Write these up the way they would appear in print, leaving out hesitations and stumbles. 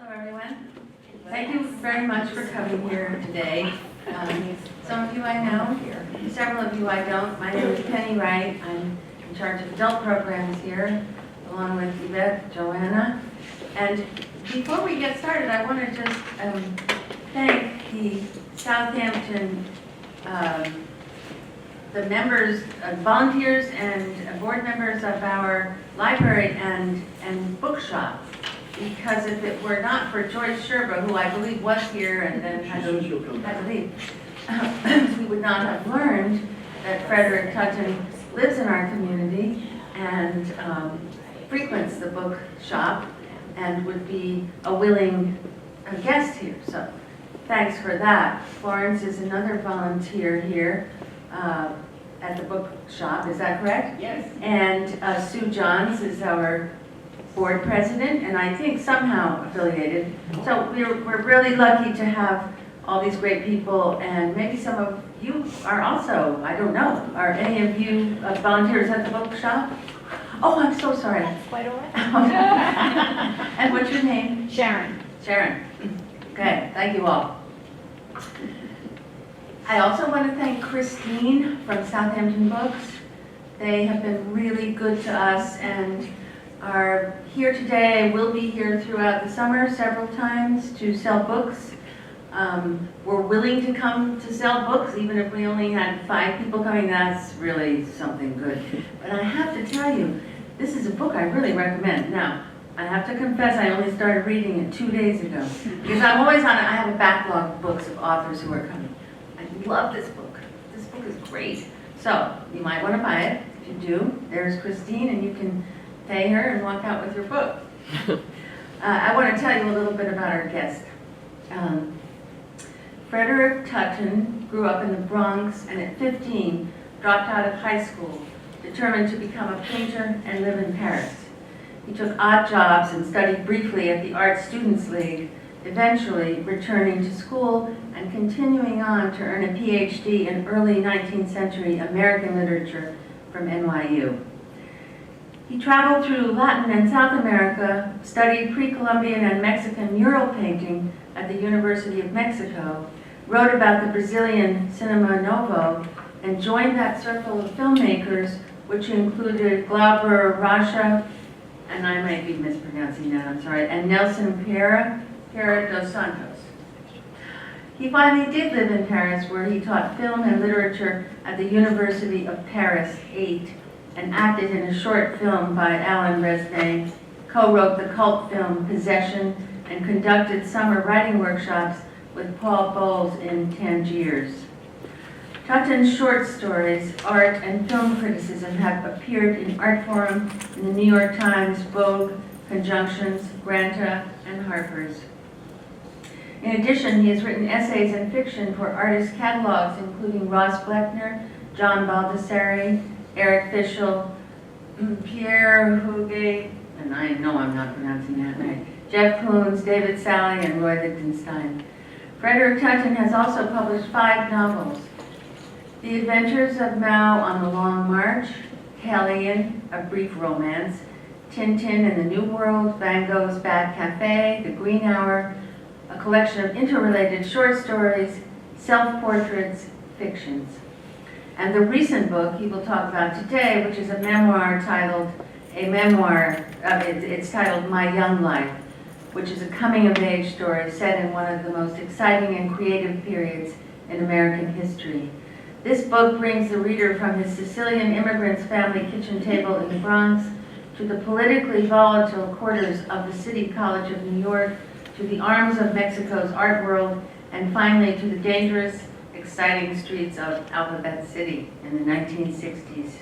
Hello, everyone. Thank you very much for coming here today. Some of you I know, several of you I don't. My name is Penny Wright. I'm in charge of adult programs here, along with Yvette, Joanna. And before we get started, I want to just thank the Southampton, the members, volunteers and board members of our library and bookshop. Because if it were not for Joyce Sherba, who I believe was here and then had to leave, we would not have learned that Frederic Tuten lives in our community and frequents the bookshop and would be a willing guest here. So thanks for that. Florence is another volunteer here at the bookshop. Is that correct? Yes. And Sue Johns is our board president, and I think somehow affiliated. So we're really lucky to have all these great people, and maybe some of you are also, I don't know, are any of you volunteers at the bookshop? Oh, I'm so sorry. That's quite all right. And what's your name? Sharon. Sharon. Okay, thank you all. I also want to thank Christine from Southampton Books. They have been really good to us and are here today, will be here throughout the summer several times to sell books. We're willing to come to sell books, even if we only had 5 people coming. That's really something good. But I have to tell you, this is a book I really recommend. Now, I have to confess I only started reading it 2 days ago, because I'm always on it. I have a backlog of books of authors who are coming. I love this book. This book is great. So, you might want to buy it. If you do, there's Christine, and you can pay her and walk out with your book. I want to tell you a little bit about our guest. Frederic Tuten grew up in the Bronx and at 15 dropped out of high school, determined to become a painter and live in Paris. He took odd jobs and studied briefly at the Art Students League, eventually returning to school and continuing on to earn a PhD in early 19th century American literature from NYU. He traveled through Latin and South America, studied pre-Columbian and Mexican mural painting at the University of Mexico, wrote about the Brazilian Cinema Novo, and joined that circle of filmmakers, which included Glauber Rocha, and I might be mispronouncing that, I'm sorry, and Nelson Pereira dos Santos. He finally did live in Paris, where he taught film and literature at the University of Paris 8, and acted in a short film by Alan Resnais, co-wrote the cult film Possession, and conducted summer writing workshops with Paul Bowles in Tangiers. Tuten's short stories, art, and film criticism have appeared in Art Forum, in the New York Times, Vogue, Conjunctions, Granta, and Harper's. In addition, he has written essays and fiction for artist catalogs, including Ross Bleckner, John Baldessari, Eric Fischel, Pierre Huguet, and I know I'm not pronouncing that right, Jeff Koons, David Sally, and Roy Lichtenstein. Frederic Tuten has also published 5 novels: The Adventures of Mao on the Long March, Hellion, A Brief Romance, Tintin in the New World, Van Gogh's Bad Cafe, The Green Hour, a collection of interrelated short stories, self-portraits, fictions. And the recent book he will talk about today, which is a memoir titled, it's titled My Young Life, which is a coming-of-age story set in one of the most exciting and creative periods in American history. This book brings the reader from his Sicilian immigrant's family kitchen table in the Bronx to the politically volatile quarters of the City College of New York, to the arms of Mexico's art world, and finally to the dangerous, exciting streets of Alphabet City in the 1960s.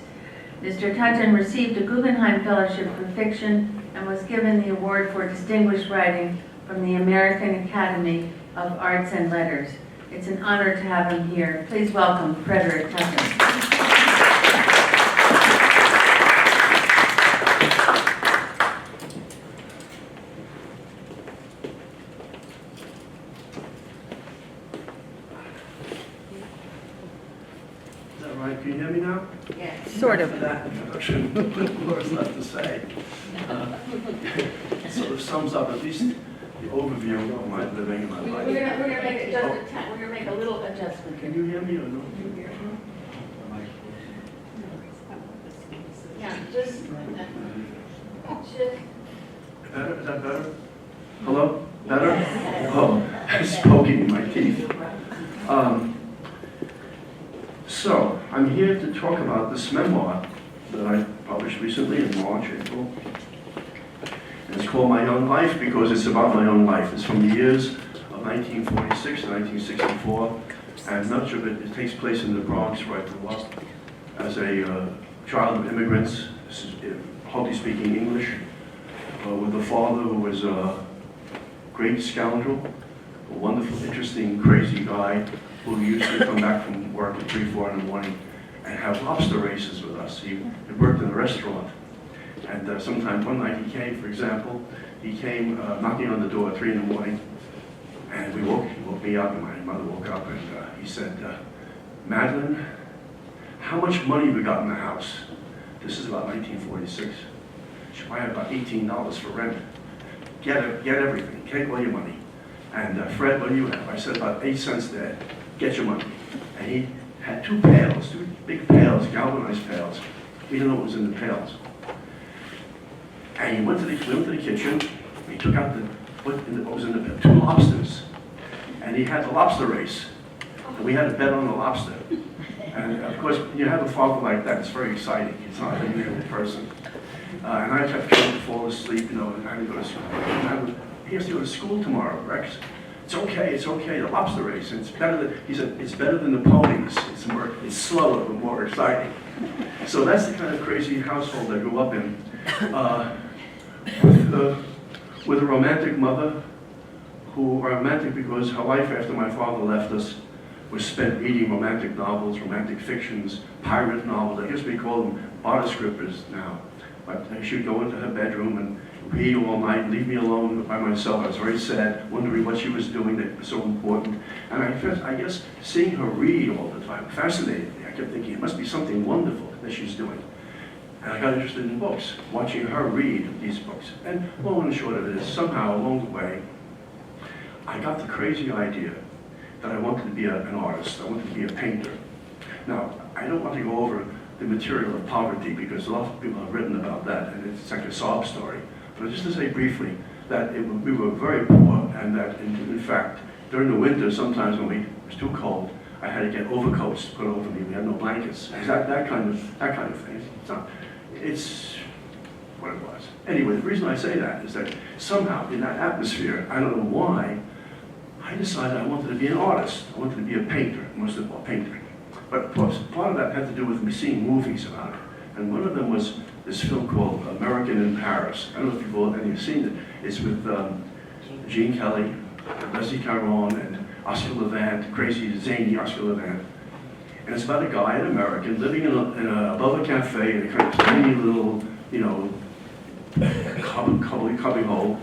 Mr. Tuten received a Guggenheim Fellowship for Fiction and was given the Award for Distinguished Writing from the American Academy of Arts and Letters. It's an honor to have him here. Please welcome Frederic Tuten. Can you hear me now? Yes. Sort of. For that introduction, of course, left to say. Sort of sums up at least overview of my living and my We're life. gonna make we're gonna make a little adjustment Can here. you hear me or no? Yeah, just. Better? Is that better? Hello? Better? Oh, it's poking in my teeth. So, I'm here to talk about this memoir that I published recently in March, April. And it's called My Young Life because it's about my own life. It's from the years of 1946 to 1964, and much of it takes place in the Bronx, where I grew up as a child of immigrants, hardly speaking English, with a father who was a great scoundrel, a wonderful, interesting, crazy guy who used to come back from work at 3, 4 in the morning and have lobster races with us. He worked in a restaurant. And sometime one night he came, for example, he came knocking on the door at 3 in the morning, and he woke me up, and my mother woke up, and he said, Madeline, how much money we got in the house? This is about 1946. I had about $18 for rent. Get everything, take all your money. And Fred, what do you have? I said about 8 cents there, get your money. And he had 2 pails, 2 big pails, galvanized pails. We didn't know what was in the pails. And he went to the kitchen, he took out what was in the 2 lobsters. And he had the lobster race. And we had a bet on the lobster. And of course, when you have a father like that, it's very exciting. It's not a usual person. And I kept trying to fall asleep, and I had to go to school. He has to go to school tomorrow, Rex. It's okay, the lobster race. It's better than, he said, it's better than the ponies. It's slower but more exciting. So that's the kind of crazy household I grew up in. With a romantic mother, romantic because her life after my father left us was spent reading romantic novels, romantic fictions, pirate novels. I guess we call them bodice grippers now. But she would go into her bedroom and read all night, leave me alone by myself. I was very sad, wondering what she was doing that was so important. And I guess seeing her read all the time fascinated me. I kept thinking, it must be something wonderful that she's doing. And I got interested in books, watching her read these books. And long and short of it is, somehow along the way, I got the crazy idea that I wanted to be an artist. I wanted to be a painter. Now, I don't want to go over the material of poverty because a lot of people have written about that, and it's like a sob story. But just to say briefly that we were very poor, and that in fact, during the winter, sometimes when it was too cold, I had to get overcoats put over me. We had no blankets. That kind of thing. It's what it was. Anyway, the reason I say that is that somehow in that atmosphere, I don't know why, I decided I wanted to be an artist. I wanted to be a painter, most of all, painter. But of course, part of that had to do with me seeing movies about it. And one of them was this film called American in Paris. I don't know if you've all any seen it. It's with Gene Kelly, Leslie Caron, and Oscar Levant, crazy, zany Oscar Levant. And it's about a guy, an American, living above a cafe in a kind of tiny little, cubby hole,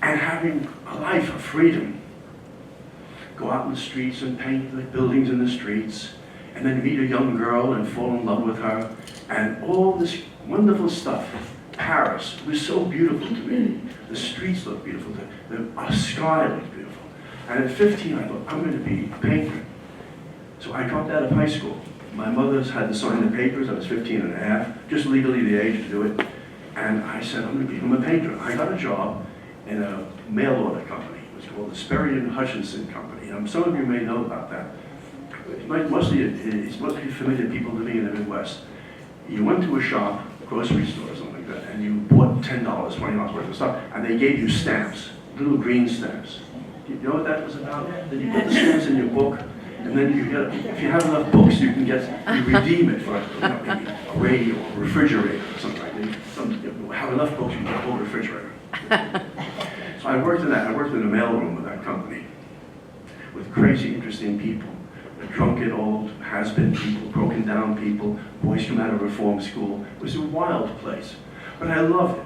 and having a life of freedom. Go out in the streets and paint the buildings in the streets, and then meet a young girl and fall in love with her, and all this wonderful stuff. Paris was so beautiful to me. The streets looked beautiful. The sky looked beautiful. And at 15, I thought, I'm going to be a painter. So I dropped out of high school. My mother's had to sign the papers. I was 15 and a half, just legally the age to do it. And I said, I'm going to become a painter. I got a job in a mail order company. It was called the Sperry and Hutchinson Company. Some of you may know about that. It's mostly familiar to people living in the Midwest. You went to a shop, grocery store or something like that, and you bought $10, $20 worth of stuff, and they gave you stamps, little green stamps. You know what that was about? Then you put the stamps in your book, and then if you have enough books, you redeem it for maybe a radio or a refrigerator or something like that. Have enough books, you can get a whole refrigerator. So I worked in that. I worked in the mailroom of that company with crazy, interesting people. Drunken, old, has-been people, broken down people, boys come out of reform school. It was a wild place, but I loved it.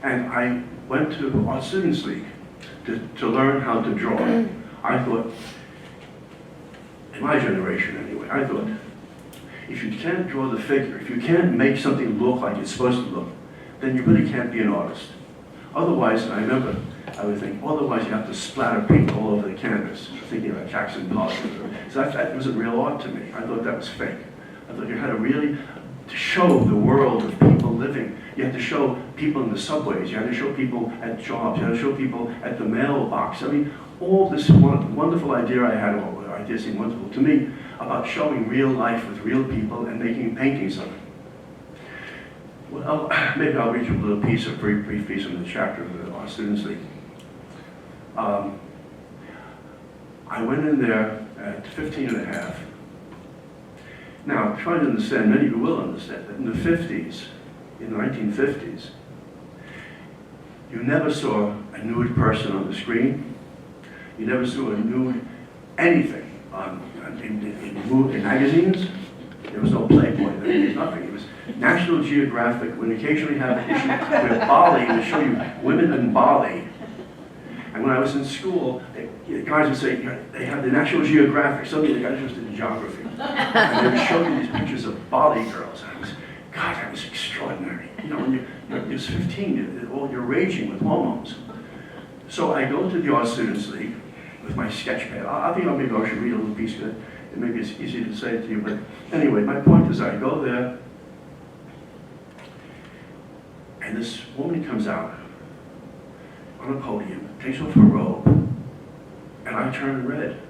And I went to Art Students League to learn how to draw. I thought, in my generation anyway, I thought, if you can't draw the figure, if you can't make something look like it's supposed to look, then you really can't be an artist. Otherwise, I remember I would think, otherwise you have to splatter paint all over the canvas, thinking about Jackson Pollock. So that wasn't real art to me. I thought that was fake. I thought you had to really to show the world of people living. You had to show people in the subways. You had to show people at jobs. You had to show people at the mailbox. I mean, all this wonderful idea I had, or idea seemed wonderful to me, about showing real life with real people and making paintings of it. Well, maybe I'll read you a little piece, a very brief piece from the chapter of our Students' League. I went in there at 15 and a half. Now, try to understand, many of you will understand, that in the 50s, in the 1950s, you never saw a nude person on the screen. You never saw a nude anything in magazines. There was no Playboy, there was nothing. It was National Geographic would occasionally have an issue with Bali to show you women in Bali. And when I was in school, the guys would say, they had the National Geographic, suddenly they got interested in geography. And they would show you these pictures of Bali girls. And I was, God, that was extraordinary. You know, when you're 15, you're raging with hormones. So I go to the Art Students League with my sketch pad. I think maybe I should read a little piece of it. Maybe it's easy to say it to you, but anyway, my point is I go there, and this woman comes out on a podium, takes off her robe, and I turn red.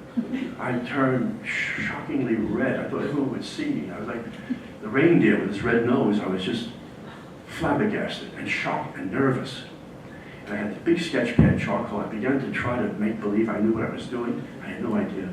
I turned shockingly red. I thought everyone would see me. I was like the reindeer with his red nose. I was just flabbergasted and shocked and nervous. And I had the big sketch pad charcoal. I began to try to make believe I knew what I was doing. I had no idea.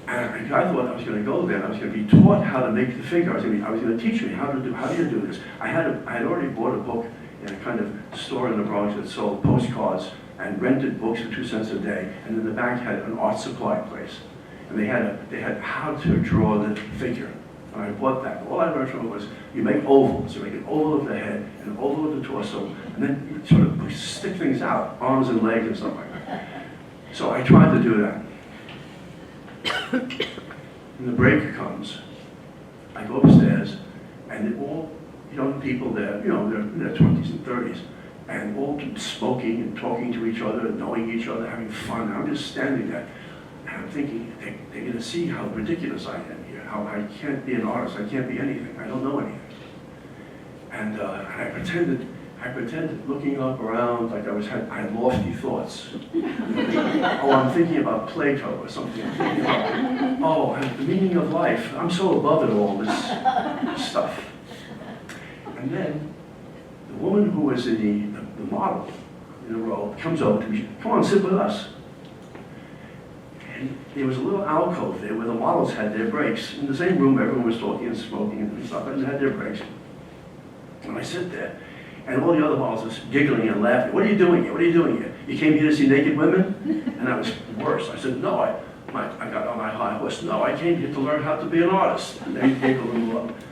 And I thought I was going to go there and I was going to be taught how to make the figure. I was going to teach me how do you do this. I had already bought a book in a kind of store in the Bronx that sold postcards and rented books for 2 cents a day, and in the back had an art supply place. And they had how to draw the figure. And I bought that. All I learned from it was you make ovals. You make an oval of the head, an oval of the torso, and then you sort of stick things out, arms and legs and stuff like that. So I tried to do that. And the break comes. I go upstairs, and all young people there, they're in their 20s and 30s, and all smoking and talking to each other, and knowing each other, having fun. And I'm just standing there, and I'm thinking, they're going to see how ridiculous I am here, how I can't be an artist, I can't be anything, I don't know anything. And I pretended looking up around like I had lofty thoughts. I'm thinking about Plato or something. I'm thinking about, and the meaning of life. I'm so above it all, this stuff. And then the woman who was in the model in the row comes over to me. Come on, sit with us. And there was a little alcove there where the models had their breaks. In the same room, everyone was talking and smoking and stuff, and they had their breaks. And I sit there, and all the other models was giggling and laughing. What are you doing here? What are you doing here? You came here to see naked women? And I was worse. I said, no, I got on my high horse. No, I came here to learn how to be an artist. And they giggled and loved.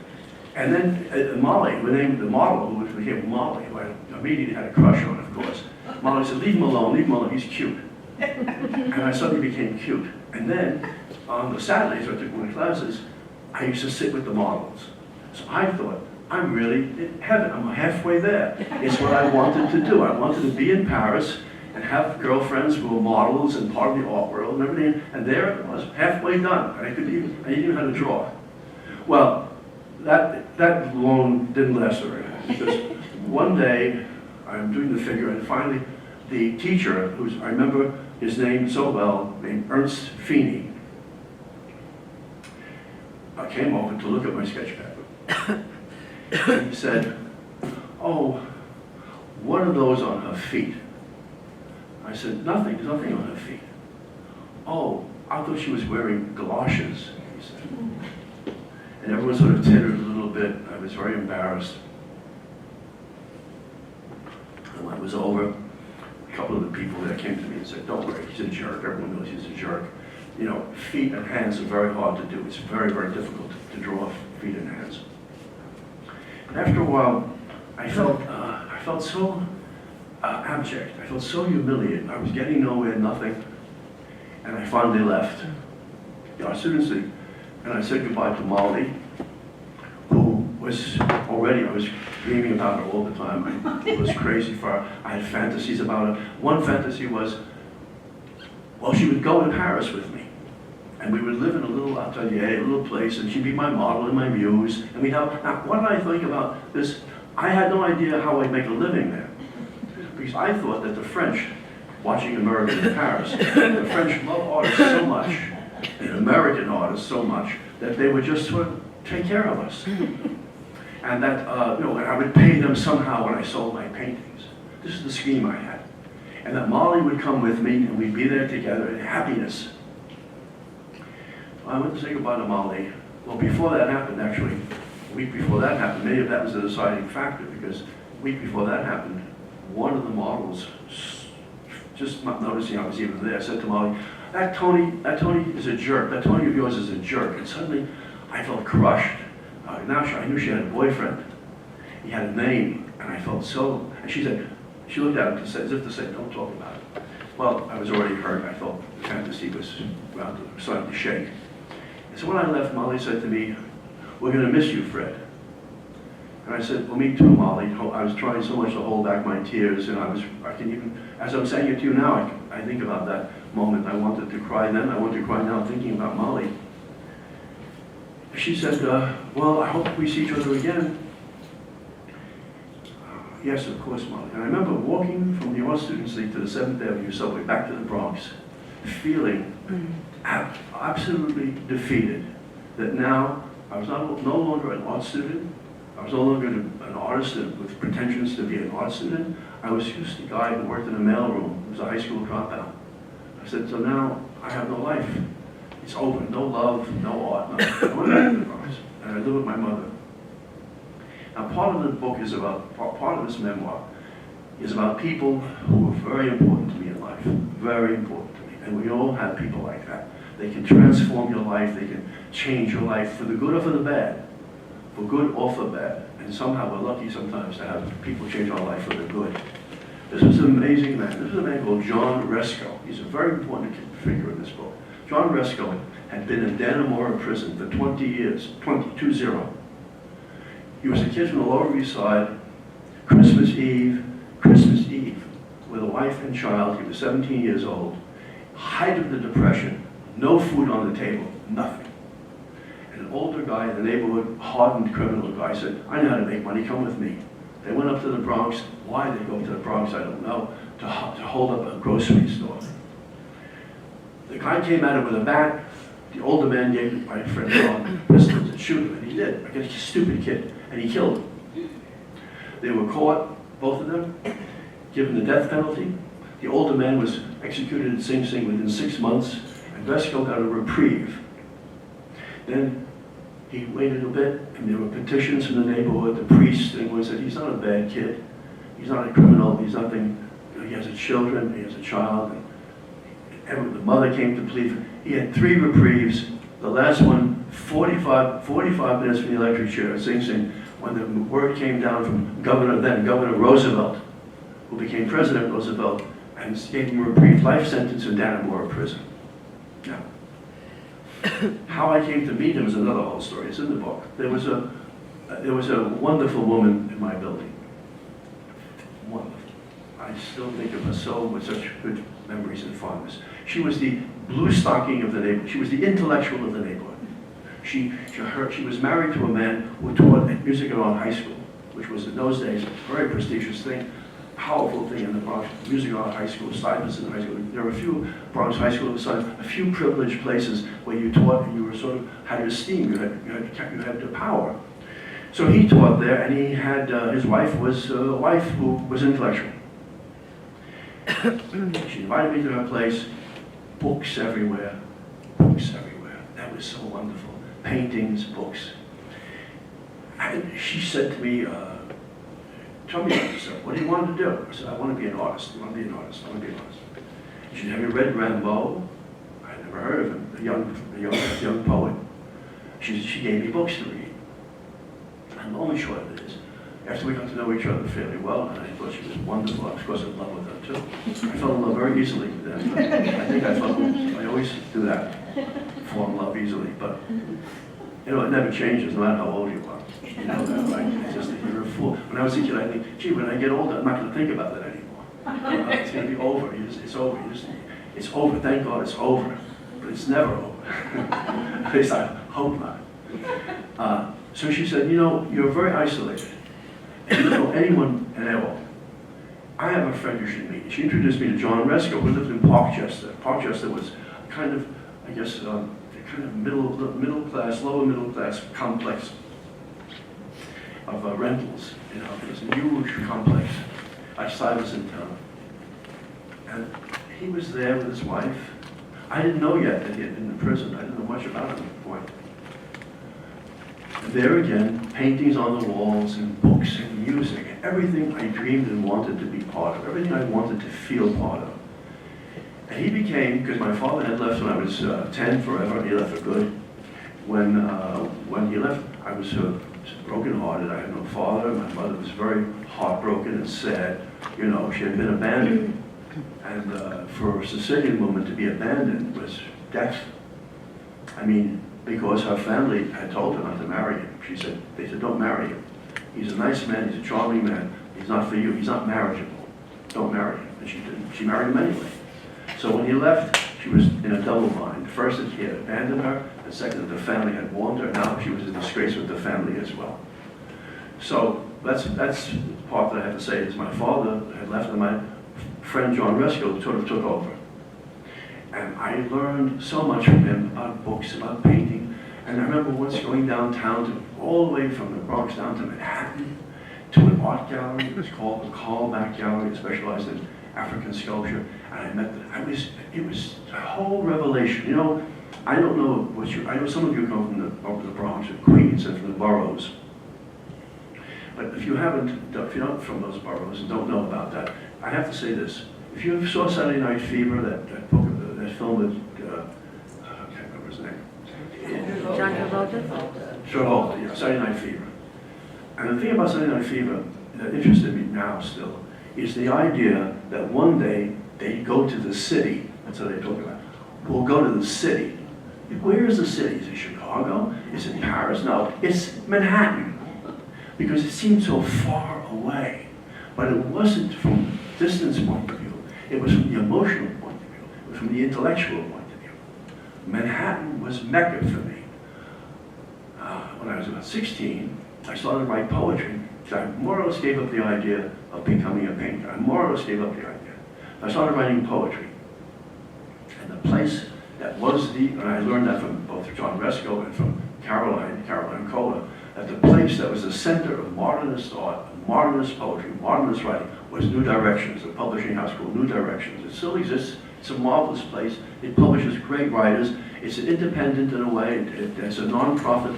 And then Molly, the model, who became Molly, who I immediately had a crush on, of course. Molly said, leave him alone, he's cute. And I suddenly became cute. And then on the Saturdays I took my classes, I used to sit with the models. So I thought, I'm really in heaven. I'm halfway there. It's what I wanted to do. I wanted to be in Paris and have girlfriends who were models and part of the art world and everything. And there it was, halfway done. And I didn't even know how to draw. Well, that long didn't last very long, because one day I'm doing the figure, and finally the teacher, I remember his name so well, named Ernst Feeney, came over to look at my sketch pad. And he said, oh, what are those on her feet? I said, nothing, there's nothing on her feet. Oh, I thought she was wearing galoshes, he said. And everyone sort of tittered a little bit. I was very embarrassed. And when it was over, a couple of the people that came to me and said, don't worry, he's a jerk. Everyone knows he's a jerk. Feet and hands are very hard to do. It's very, very difficult to draw feet and hands. And after a while, I felt so abject. I felt so humiliated. I was getting nowhere, nothing. And I finally left our students' league. And I said goodbye to Molly, who was already, I was dreaming about her all the time. I was crazy for her. I had fantasies about her. One fantasy was, well, she would go to Paris with me. And we would live in a little atelier, a little place, and she'd be my model and my muse. And we'd have, now, what did I think about this? I had no idea how I'd make a living there. Because I thought that the French, watching American in Paris, the French love artists so much, and American artists so much, that they would just sort of take care of us. And that, I would pay them somehow when I sold my paintings. This is the scheme I had. And that Molly would come with me, and we'd be there together in happiness. I went to say goodbye to Molly. Well, before that happened, actually, a week before that happened, maybe that was a deciding factor, because a week before that happened, one of the models, just not noticing I was even there, said to Molly, that Tony is a jerk. That Tony of yours is a jerk. And suddenly, I felt crushed. Now I knew she had a boyfriend. He had a name, and I felt so. And she said, she looked at him as if to say, don't talk about it. Well, I was already hurt. I felt the fantasy was starting to shake. And so when I left, Molly said to me, we're going to miss you, Fred. And I said, well, me too, Molly. I was trying so much to hold back my tears, and I can even, as I'm saying it to you now, I think about that moment. I wanted to cry then, I want to cry now, thinking about Molly. She said, well, I hope we see each other again. Yes, of course, Molly. And I remember walking from the Art Students League to the 7th Avenue subway back to the Bronx, feeling absolutely defeated that now I was no longer an art student. I was no longer an artist with pretensions to be an art student. I was just a guy who worked in a mailroom, who was a high school dropout. I said, so now I have no life. It's over. No love, no art, nothing. I went back to the Bronx, and I live with my mother. Now, part of the book is about, part of this memoir is about people who are very important to me in life, very important to me. And we all have people like that. They can transform your life, they can change your life for the good or for the bad, for good or for bad. And somehow we're lucky sometimes to have people change our life for the good. This was an amazing man. This is a man called John Resco. He's a very important figure in this book. John Resco had been in Dannemora prison for 20 years, 20. He was a kid from the Lower East Side, Christmas Eve, with a wife and child. He was 17 years old, height of the Depression, no food on the table, nothing. And an older guy in the neighborhood, hardened criminal guy, said, I know how to make money, come with me. They went up to the Bronx. Why they go to the Bronx, I don't know, to hold up a grocery store. The guy came at him with a bat. The older man gave my friend John pistols and shoot him, and he did, like a stupid kid, and he killed him. They were caught, both of them, given the death penalty. The older man was executed in Sing Sing within 6 months, and Vesco got a reprieve. Then he waited a bit, and there were petitions from the neighborhood. The priest and everyone said, he's not a bad kid. He's not a criminal. He's nothing. He has a children. He has a child. And the mother came to plead. He had 3 reprieves. The last one, 45 minutes from the electric chair at Sing Sing, when the word came down from Governor Roosevelt, who became President Roosevelt, and gave him a reprieve, life sentence in Dannemora prison. Now, how I came to meet him is another whole story. It's in the book. There was a wonderful woman in my building. Wonderful. I still think of her so with such good memories and fondness. She was the blue stocking of the neighborhood. She was the intellectual of the neighborhood. She was married to a man who taught at Music Hall High School, which was in those days a very prestigious thing, powerful thing in the Bronx. Music Hall High School, Stuyvesant High School. There were a few Bronx high schools, a few privileged places where you taught and you were sort of had esteem. You had the power. So he taught there, and he had his wife was a wife who was intellectual. She invited me to her place. Books everywhere. Books everywhere. That was so wonderful. Paintings, books. And she said to me, tell me about yourself. What do you want to do? I said, I want to be an artist. I want to be an artist. I want to be an artist. She said, have you read Rimbaud? I never heard of him. A young poet. She gave me books to read. And long and short of it is, after we got to know each other fairly well, and I thought she was wonderful, I was of course in love with her too. I fell in love very easily then. I think I always do that, fall in love easily. But You know, it never changes, no matter how old you are. You know that, right? It's just that you're a fool. When I was a kid, I think, gee, when I get older, I'm not going to think about that anymore. It's going to be over. It's over. It's over. Thank God it's over. But it's never over. At least I hope not. So she said, you know, you're very isolated. And you don't know anyone at all. I have a friend you should meet. She introduced me to John Resco, who lived in Parkchester. Parkchester was kind of, I guess, kind of middle class, lower middle class complex of rentals. You know, it was a huge complex. I was in town, and he was there with his wife. I didn't know yet that he had been in prison. I didn't know much about him at that point. And there again, paintings on the walls and books and music and everything I dreamed and wanted to be part of, everything I wanted to feel part of. And he became, because my father had left when I was 10 forever, he left for good. When he left, I was brokenhearted. I had no father. My mother was very heartbroken and sad. You know, she had been abandoned. And for a Sicilian woman to be abandoned was death. I mean, because her family had told her not to marry him. They said, don't marry him. He's a nice man, he's a charming man. He's not for you, he's not marriageable. Don't marry him. And she didn't. She married him anyway. So when he left, she was in a double bind. First, that he had abandoned her, and second, that the family had warned her. Now she was in disgrace with the family as well. So that's the part that I have to say is my father had left, and my friend John Resco sort of took over. And I learned so much from him about books, about painting. And I remember once going downtown, all the way from the Bronx down to Manhattan, to an art gallery. It was called the Carlback Gallery. It specialized in African sculpture. And it was a whole revelation. You know, I don't know I know some of you come from the Bronx or Queens and from the boroughs. But if you're not from those boroughs and don't know about that, I have to say this. If you saw Saturday Night Fever, that film with, I can't remember his name. John Travolta? Travolta, yeah, Saturday Night Fever. And the thing about Saturday Night Fever that interested me now still is the idea that one day they go to the city. That's what they talk about. We'll go to the city. Where is the city? Is it Chicago? Is it Paris? No, it's Manhattan. Because it seemed so far away. But it wasn't from a distance point of view. It was from the emotional point of view. It was from the intellectual point of view. Manhattan was Mecca for me. When I was about 16, I started to write poetry. So I more or less gave up the idea of becoming a painter. I more or less gave up the idea. I started writing poetry. And the place that was and I learned that from both John Resco and from Caroline Kohler, that the place that was the center of modernist art, modernist poetry, modernist writing, was New Directions, the publishing house called New Directions. It still exists. It's a marvelous place. It publishes great writers. It's independent in a way. It's a non-profit.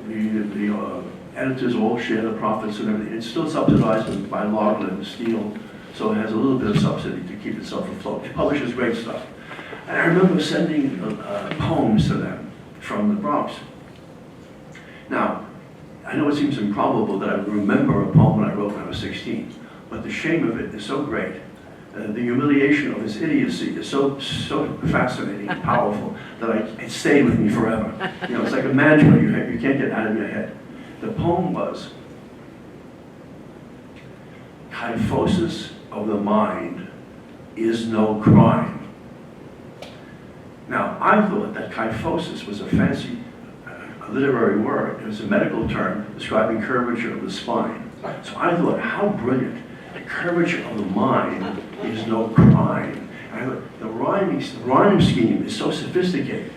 The editors all share the profits and everything. It's still subsidized by Logland and Steele, so it has a little bit of subsidy to keep itself afloat. It publishes great stuff. And I remember sending poems to them from the Bronx. Now, I know it seems improbable that I would remember a poem that I wrote when I was 16, but the shame of it is so great. The humiliation of his idiocy is so fascinating and powerful that it stayed with me forever. You know, it's like a mantra you can't get out of your head. The poem was, "Kyphosis of the mind is no crime." Now, I thought that kyphosis was a fancy literary word. It was a medical term describing curvature of the spine. So I thought, how brilliant. The curvature of the mind is no crime. And I thought, the rhyme scheme is so sophisticated.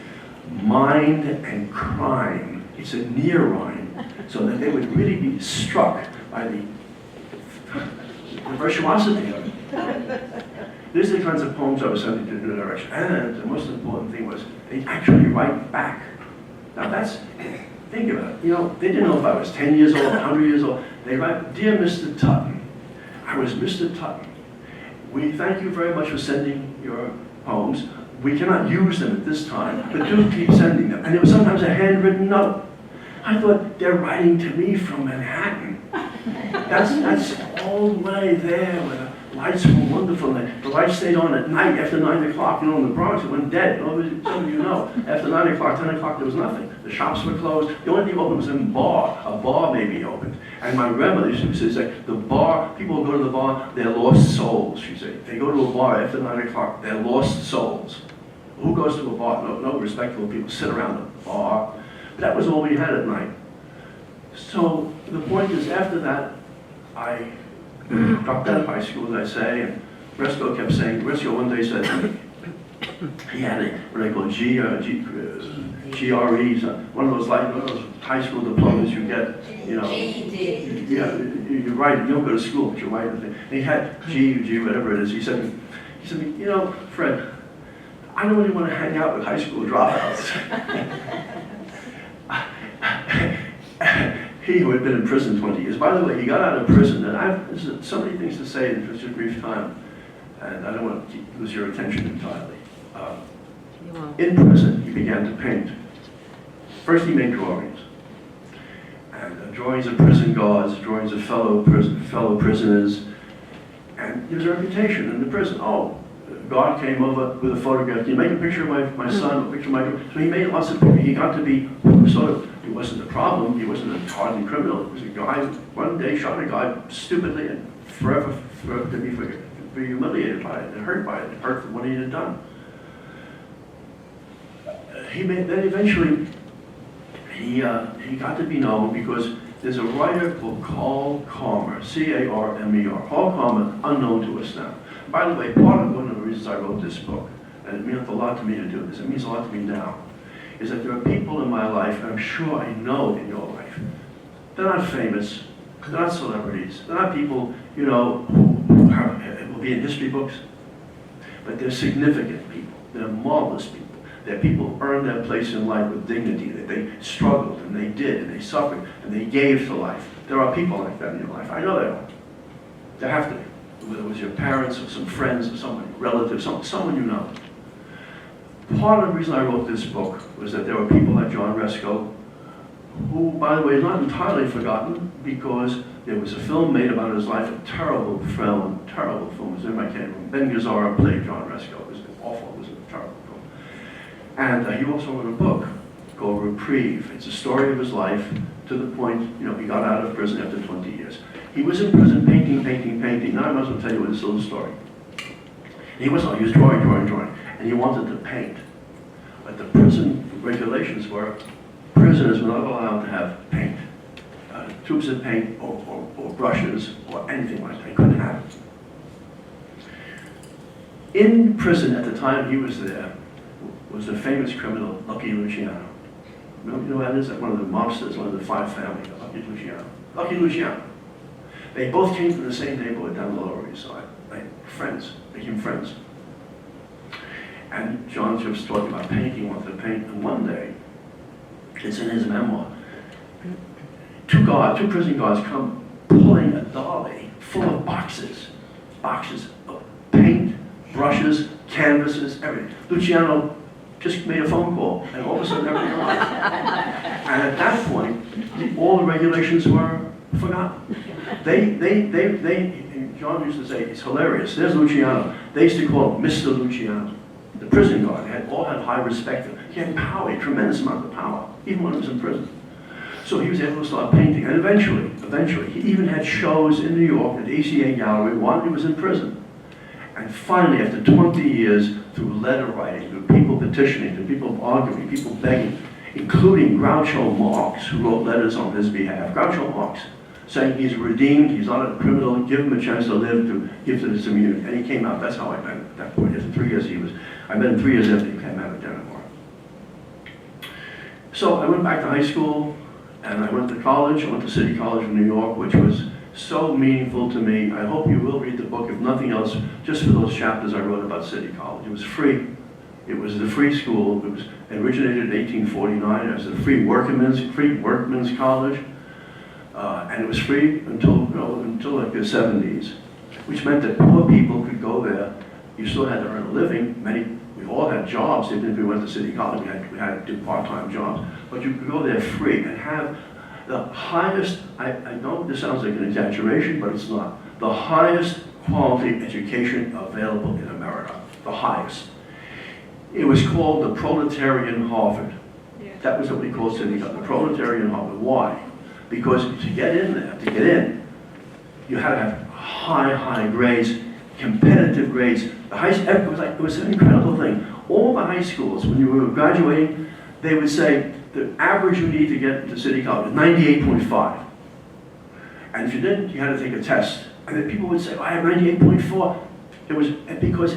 Mind and crime. It's a near rhyme. So that they would really be struck by the virtuosity of it. These are the kinds of poems I was sending to New Direction. And the most important thing was, they actually write back. Now think about it. You know, they didn't know if I was 10 years old, 100 years old. They write, "Dear Mr. Tuten, I was Mr. Tuten. We thank you very much for sending your poems. We cannot use them at this time, but do keep sending them." And it was sometimes a handwritten note. I thought, they're writing to me from Manhattan. That's all the way there with a lights were wonderful. The lights stayed on at night after 9 o'clock. You know, in the Bronx, it went dead. Some of you know. After 9 o'clock, 10 o'clock, there was nothing. The shops were closed. The only thing open was a bar. A bar may be open. And my grandmother used to say, the bar, people who go to the bar, they're lost souls, she said. They go to a bar after 9 o'clock, they're lost souls. Who goes to a bar? No respectable people sit around the bar. But that was all we had at night. So the point is, after that, I dropped out of high school, as I say, and Resco kept saying, Resco one day said, he had what they call GREs, one of those high school diplomas you get, you know. Yeah, you're right, you don't go to school, but you're right. And he had G, whatever it is. He said, you know, Fred, I don't really want to hang out with high school dropouts. He who had been in prison 20 years. By the way, he got out of prison, and there's so many things to say in such a brief time, and I don't want to lose your attention entirely. In prison, he began to paint. First, he made drawings, and drawings of prison guards, drawings of fellow prisoners, and he was a reputation in the prison. Oh, a guard came over with a photograph. Can you make a picture of my son? A picture of my daughter? So he made lots of pictures. He got to be sort of. He wasn't a problem. He wasn't a hardened criminal. He was a guy. One day shot a guy stupidly and forever to be humiliated by it and hurt by it. And hurt for what he had done. Then eventually he got to be known because there's a writer called Carl Carmer, C-A-R-M-E-R. Carl Carmer, unknown to us now. By the way, part of one of the reasons I wrote this book, and it means a lot to me to do this, it means a lot to me now, is that there are people in my life, and I'm sure I know in your life, they're not famous, they're not celebrities, they're not people, you know, who will be in history books, but they're significant people, they're marvelous people. They're people who earned their place in life with dignity, that they struggled, and they did, and they suffered, and they gave to life. There are people like that in your life. I know there are. There have to be. Whether it was your parents, or some friends, or someone, relatives, someone you know. Part of the reason I wrote this book was that there were people like John Resco, who, by the way, is not entirely forgotten, because there was a film made about his life, a terrible film. It was in my camera. Ben Gazzara played John Resco. It was awful. It was a terrible film. And he also wrote a book called Reprieve. It's a story of his life to the point, you know, he got out of prison after 20 years. He was in prison painting. Now I might as well tell you this little story. He was drawing, and he wanted to paint. But the prison regulations were, prisoners were not allowed to have paint, tubes of paint or brushes or anything like that. They couldn't have it. In prison at the time he was there, was the famous criminal Lucky Luciano. You know who that is? One of the mobsters, one of the five family, Lucky Luciano. They both came from the same neighborhood down the Lower East Side. Became friends. And John was talking about painting, wanted to paint, and one day, it's in his memoir, two prison guards come pulling a dolly full of boxes of paint, brushes, canvases, everything. Luciano just made a phone call, and all of a sudden everything went. And at that point, all the regulations were forgotten. John used to say, it's hilarious. There's Luciano. They used to call him Mr. Luciano. The prison guard all had high respect for him. He had power, a tremendous amount of power, even when he was in prison. So he was able to start painting, and eventually, he even had shows in New York at the ACA Gallery while he was in prison. And finally, after 20 years, through letter writing, through people petitioning, through people arguing, people begging, including Groucho Marx, who wrote letters on his behalf. Groucho Marx, saying he's redeemed, he's not a criminal, give him a chance to live, to give to this community. And he came out. That's how I met him at that point. After 3 years, I met him 3 years after he came out of Denmark. So I went back to high school, and I went to college. I went to City College in New York, which was so meaningful to me. I hope you will read the book, if nothing else, just for those chapters I wrote about City College. It was free. It was the free school. It was originated in 1849 as the free workmen's college, and it was free until like the 70s, which meant that poor people could go there. You still had to earn a living. We all had jobs, even if we went to City College. We had to do part-time jobs, but you could go there free and have the highest, I know this sounds like an exaggeration, but it's not, the highest quality education available in America, the highest. It was called the Proletarian Harvard. That was what we called City College, the Proletarian Harvard. Why? Because to get in there, you had to have high grades, competitive grades. It was an incredible thing. All the high schools, when you were graduating, they would say the average you need to get into City College is 98.5. And if you didn't, you had to take a test. And then people would say, I have 98.4. It was because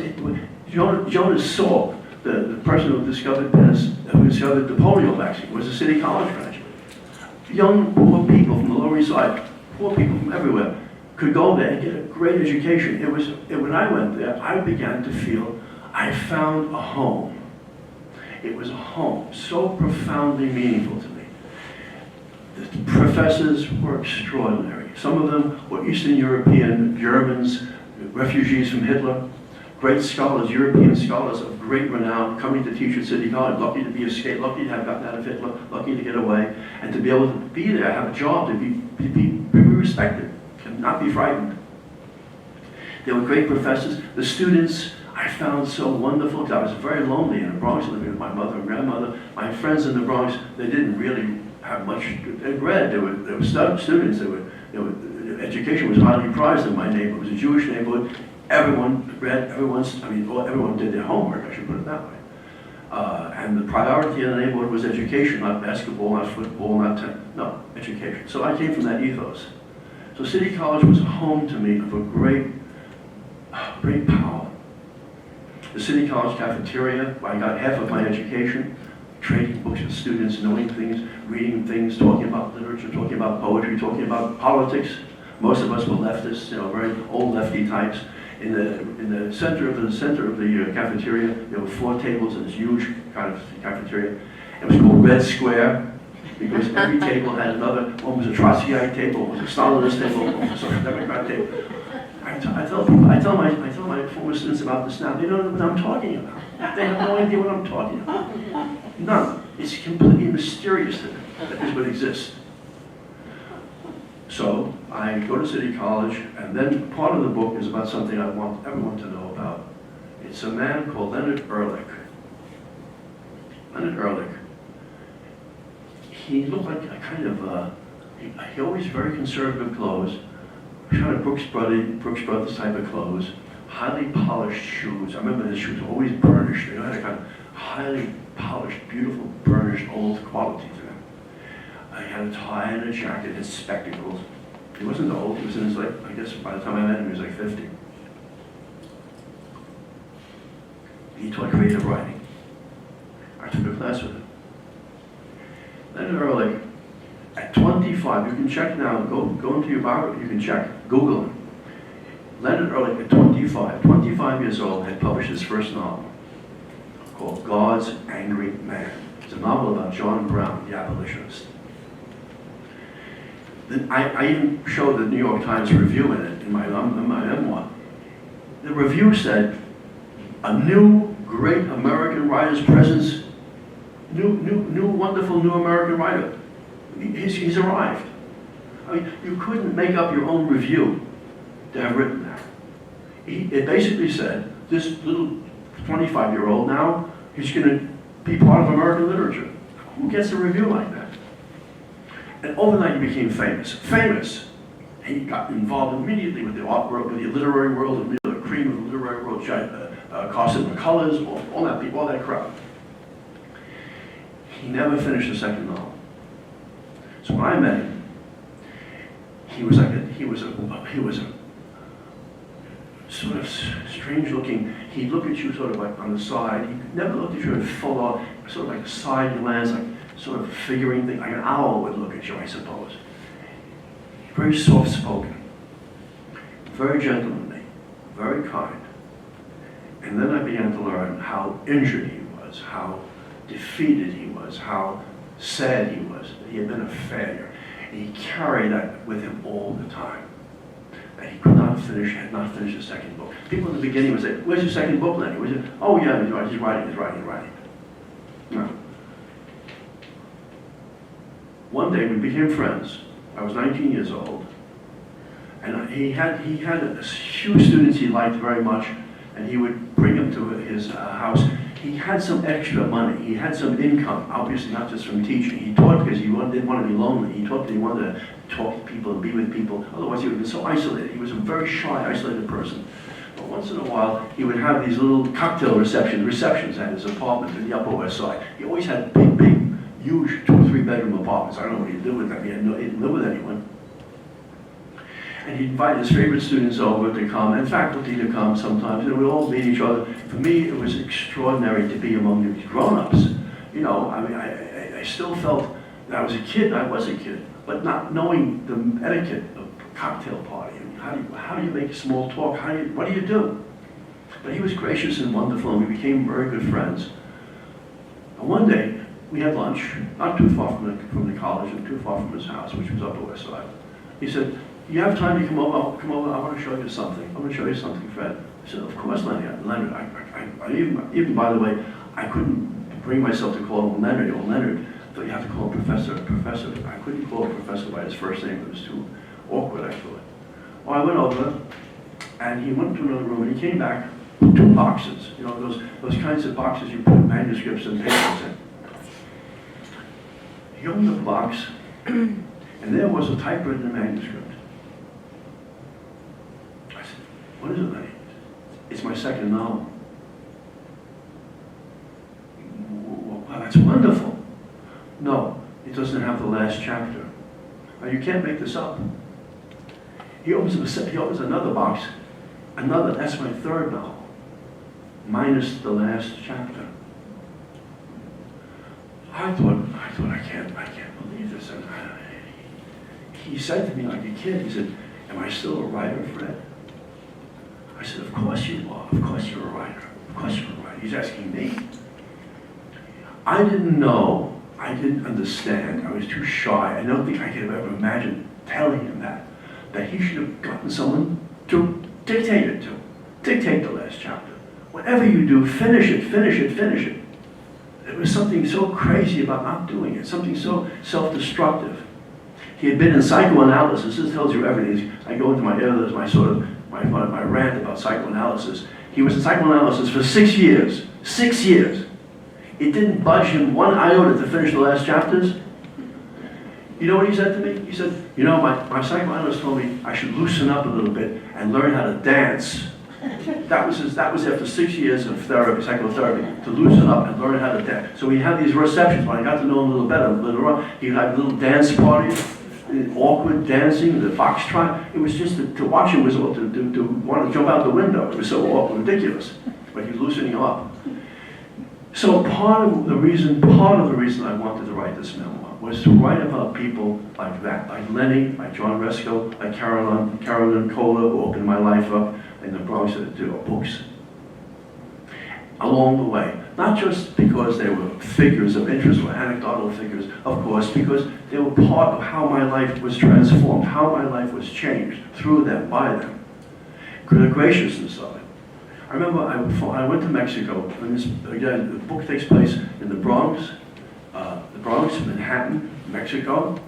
Jonas Salk, the person who discovered the polio vaccine, was a City College graduate. Young, poor people from the Lower East Side, poor people from everywhere, could go there and get a great education. When I went there, I began to feel I found a home. It was a home so profoundly meaningful to me. The professors were extraordinary. Some of them were Eastern European, Germans, refugees from Hitler, great scholars, European scholars of great renown, coming to teach at City College, lucky to be escaped, lucky to have gotten out of Hitler, lucky to get away, and to be able to be there, have a job, to be respected, and not be frightened. They were great professors. The students I found so wonderful, because I was very lonely in the Bronx, living with my mother and grandmother. My friends in the Bronx, they didn't really have much. They read. They were students. Education was highly prized in my neighborhood. It was a Jewish neighborhood. Everyone read. Everyone did their homework. I should put it that way. And the priority in the neighborhood was education, not basketball, not football, not tennis. No, education. So I came from that ethos. So City College was a home to me of a great power. The City College cafeteria, I got half of my education, trading books with students, knowing things, reading things, talking about literature, talking about poetry, talking about politics. Most of us were leftists, very old lefty types. In the center of the cafeteria, there were 4 tables in this huge kind of cafeteria. It was called Red Square, because every table had another. One was a Trotskyite table, one was a Stalinist table, one was a Social Democrat table. I tell my former students about this now. They don't know what I'm talking about. They have no idea what I'm talking about. None. It's completely mysterious to them that this would exist. So I go to City College, and then part of the book is about something I want everyone to know about. It's a man called Leonard Ehrlich. Leonard Ehrlich. He looked like a kind of, he always very conservative clothes, kind of Brooks Brothers type of clothes, highly polished shoes. I remember his shoes were always burnished. They had a kind of highly polished, beautiful, burnished, old quality to them. He had a tie and a jacket and spectacles. He wasn't old. He was in his, I guess by the time I met him, he was like 50. He taught creative writing. I took a class with him. Leonard Ehrlich, at 25, you can check now, go into your biography, you can check, Google him. Leonard Ehrlich at 25 years old, had published his first novel called God's Angry Man. It's a novel about John Brown, the abolitionist. I even showed the New York Times review in it, in my memoir. The review said, a new great American writer's presence, new wonderful new American writer. He's arrived. I mean, you couldn't make up your own review to have written that. It basically said, this little 25-year-old now, he's going to be part of American literature. Who gets a review like that? And overnight he became famous. Famous. He got involved immediately with the art world, with the literary world, the cream of the literary world, Carson McCullers, all that people, all that crowd. He never finished the second novel. So when I met him, he was a sort of strange looking. He'd look at you sort of like on the side. He never looked at you in full on, sort of like a side glance, like sort of figuring thing, like an owl would look at you, I suppose. Very soft spoken, very gentlemanly, very kind. And then I began to learn how injured he was, how defeated he was, how sad he was, that he had been a failure. And he carried that with him all the time. That he had not finished the second book. People in the beginning would say, where's your second book, Lenny? Oh yeah, he's writing. No. One day we became friends. I was 19 years old. And he had a few students he liked very much, and he would bring them to his house. He had some extra money. He had some income, obviously not just from teaching. He taught because he didn't want to be lonely. He taught because he wanted to talk to people and be with people. Otherwise, he would have been so isolated. He was a very shy, isolated person. But once in a while, he would have these little cocktail receptions at his apartment in the Upper West Side. He always had big, huge 2 or 3 bedroom apartments. I don't know what he'd do with them. He didn't live with anyone. And he'd invite his favorite students over to come, and faculty to come sometimes, and we'd all meet each other. For me, it was extraordinary to be among these grown-ups. You know, I mean, I still felt that I was a kid. I was a kid, but not knowing the etiquette of a cocktail party. I mean, how do you make small talk? What do you do? But he was gracious and wonderful, and we became very good friends. And one day, we had lunch, not too far from the college and too far from his house, which was Upper West Side. He said, "You have time to come over? Come over. I want to show you something. I want to show you something, Fred." I said, "Of course, Leonard." I even by the way, I couldn't bring myself to call him Leonard or Leonard. I thought you have to call him Professor. I couldn't call him Professor by his first name. It was too awkward, I thought. Well, I went over, and he went to another room, and he came back with 2 boxes. You know, those kinds of boxes you put manuscripts and papers in. He opened the box, and there was a typewritten manuscript. I said, "What is it, Lenny?" "It's my second novel." "Well, that's wonderful." "No, it doesn't have the last chapter." Now, you can't make this up. He opens another box. That's my 3rd novel, minus the last chapter. I thought, I can't believe this. And he said to me like a kid, he said, "Am I still a writer, Fred?" I said, "Of course you are. Of course you're a writer. Of course you're a writer." He's asking me. I didn't know. I didn't understand. I was too shy. I don't think I could have ever imagined telling him that he should have gotten someone to dictate it to. Dictate the last chapter. Whatever you do, finish it, finish it, finish it. There was something so crazy about not doing it, something so self-destructive. He had been in psychoanalysis. This tells you everything. I go into my my rant about psychoanalysis. He was in psychoanalysis for 6 years. 6 years. It didn't budge him one iota to finish the last chapters. You know what he said to me? He said, "You know, my psychoanalyst told me I should loosen up a little bit and learn how to dance." That was after 6 years of psychotherapy, to loosen up and learn how to dance. So we had these receptions. When I got to know him a little better, later on, he would have little dance parties, awkward dancing, the foxtrot. It was just to watch him was to want to jump out the window. It was so awkward, ridiculous. But he was loosening up. So part of the reason I wanted to write this memoir was to write about people like that, like Lenny, like John Resco, like Carolyn Kohler, who opened my life up in the Bronx to books. Along the way, not just because they were figures of interest or anecdotal figures, of course, because they were part of how my life was transformed, how my life was changed through them, by them. The graciousness of it. I remember I went to Mexico, and the book takes place in the Bronx, Manhattan, Mexico,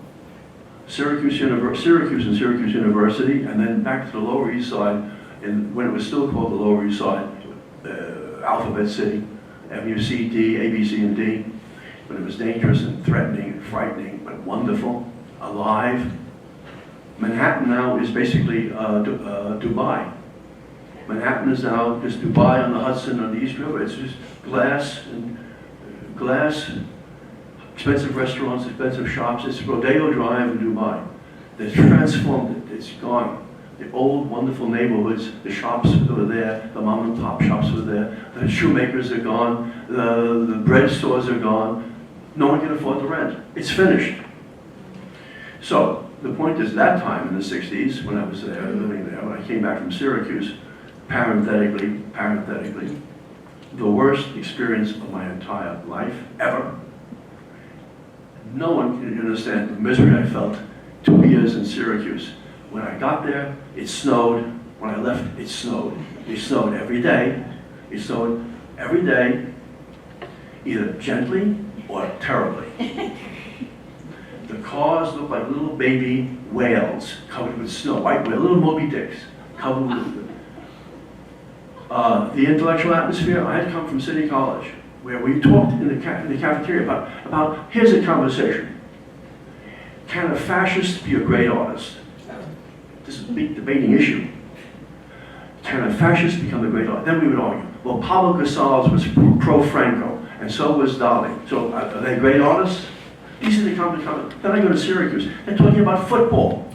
Syracuse and Syracuse University, and then back to the Lower East Side, when it was still called the Lower East Side, Alphabet City, Avenue C, D, A, B, C, and D, when it was dangerous and threatening and frightening, but wonderful, alive. Manhattan now is basically Dubai. Manhattan is now just Dubai on the Hudson, on the East River. It's just glass, expensive restaurants, expensive shops. It's Rodeo Drive in Dubai. They've transformed it. It's gone. The old, wonderful neighborhoods, the shops were there, the mom and pop shops were there, the shoemakers are gone, the bread stores are gone. No one can afford the rent. It's finished. So the point is, that time in the 60s, when I was there, living there, when I came back from Syracuse, parenthetically, the worst experience of my entire life, ever. No one can understand the misery I felt 2 years in Syracuse. When I got there, it snowed. When I left, it snowed. It snowed every day. It snowed every day, either gently or terribly. The cars looked like little baby whales covered with snow, white whale, little Moby Dicks covered with the intellectual atmosphere. I had come from City College, where we talked in the cafeteria about here's a conversation. Can a fascist be a great artist? This is a big debating issue. Can a fascist become a great artist? Then we would argue. Well, Pablo Casals was pro-Franco, and so was Dali. So are they great artists? These are the conversations. Then I go to Syracuse. They're talking about football,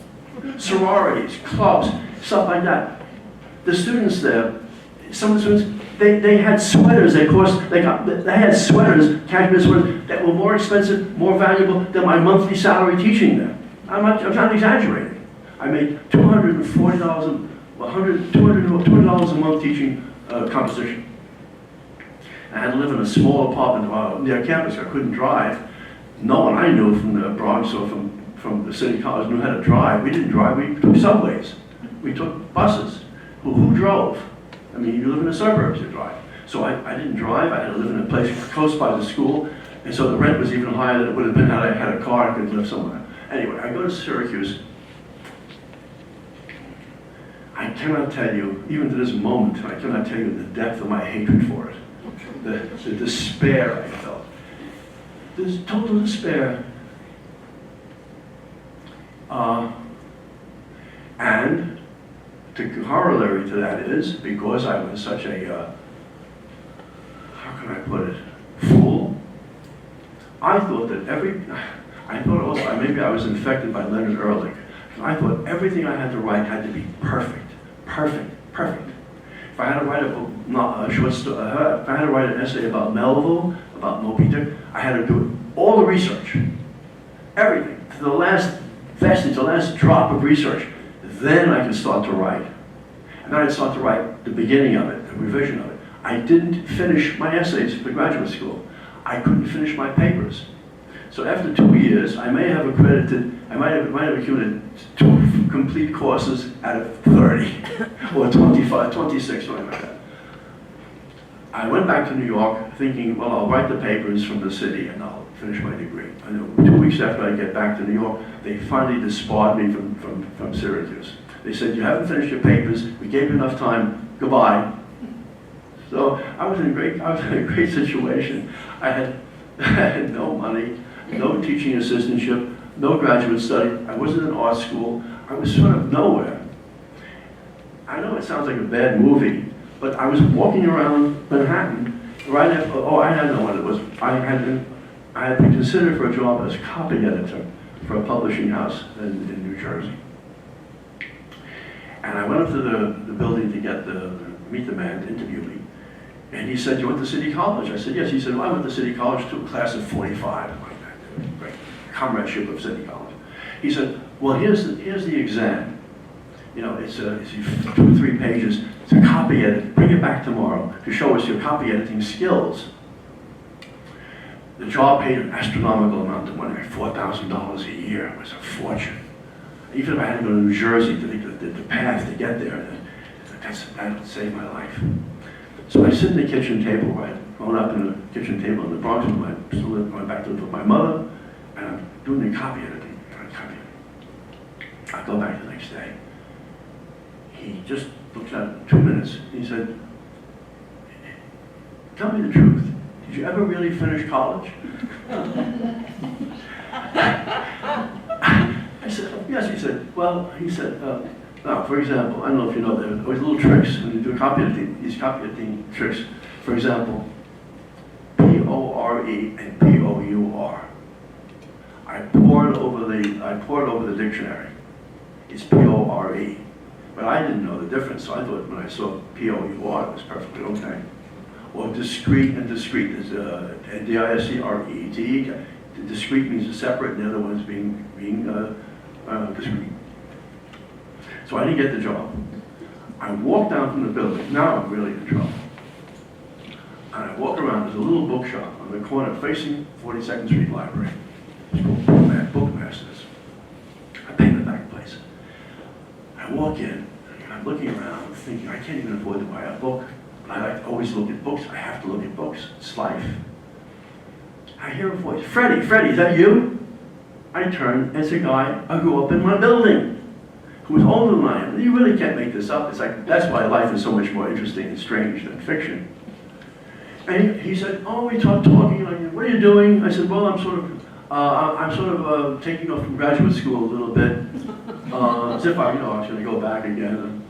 sororities, clubs, stuff like that. The students there, some of the students, they had sweaters. They had sweaters, cashmere sweaters, that were more expensive, more valuable than my monthly salary teaching them. I'm not exaggerating. I made $240 a month teaching composition. I had to live in a small apartment near campus. I couldn't drive. No one I knew from the Bronx or from the City College knew how to drive. We didn't drive. We took subways. We took buses. Who drove? I mean, you live in the suburbs, you drive. So I didn't drive. I had to live in a place close by the school. And so the rent was even higher than it would have been had I had a car and could live somewhere. Anyway, I go to Syracuse. I cannot tell you, even to this moment, I cannot tell you the depth of my hatred for it. The despair I felt. This total despair. And the corollary to that is, because I was such a, how can I put it, fool, I thought also, maybe I was infected by Leonard Ehrlich. I thought everything I had to write had to be perfect. If I had to write if I had to write an essay about Melville, about Moby Dick, I had to do all the research, everything, to the last vestige, the last drop of research. Then I could start to write. And then I'd start to write the beginning of it, the revision of it. I didn't finish my essays for graduate school. I couldn't finish my papers. So after 2 years, I might have accumulated 2 complete courses out of 30, or 25, 26, something like that. I went back to New York thinking, well, I'll write the papers from the city and I'll finish my degree. I know 2 weeks after I get back to New York, they finally disbarred me from Syracuse. They said, you haven't finished your papers, we gave you enough time, goodbye. So I was in a great situation. I had no money, no teaching assistantship, no graduate study. I wasn't in art school. I was sort of nowhere. I know it sounds like a bad movie, but I was walking around Manhattan right after, I had no one. It was, I had been considered for a job as copy editor for a publishing house in New Jersey. And I went up to the building to meet the man to interview me. And he said, you went to City College? I said, yes. He said, well, I went to City College to a class of 45. Great comradeship of City College. He said, well, here's the exam. You know, it's 2 or 3 pages. It's a copy edit. Bring it back tomorrow to show us your copy editing skills. The job paid an astronomical amount of money, like $4,000 a year. It was a fortune. Even if I had to go to New Jersey to the path to get there, that would save my life. So I sit in the kitchen table, right? Going up in the kitchen table in the Bronx going back to live with my mother, and I'm doing the copy editing. I go back the next day. He just looked at it 2 minutes. He said, tell me the truth. Did you ever really finish college? I said, yes. He said, well, now, for example, I don't know if you know, there are always little tricks when you do copy editing, these copy editing tricks. For example, P-O-R-E and P-O-U-R. I poured over the dictionary. It's P-O-R-E. But I didn't know the difference, so I thought when I saw P-O-U-R, it was perfectly okay. Or discrete and discrete is D-I-S-C-R-E-T-E. Discrete means separate, and the other one's being discrete. So I didn't get the job. I walked down from the building. Now I'm really in trouble. And I walk around. There's a little bookshop on the corner facing 42nd Street Library. It's called Bookmasters. I pay the back place. I walk in, and I'm looking around, thinking I can't even afford to buy a book. But I like to always look at books. I have to look at books. It's life. I hear a voice. Freddie, is that you? I turned, and it's a guy I grew up in my building, who was older than I am. You really can't make this up. It's like, that's why life is so much more interesting and strange than fiction. And he said, oh, we talking, like, what are you doing? I said, well, I'm sort of taking off from graduate school a little bit, as if I was going to go back again.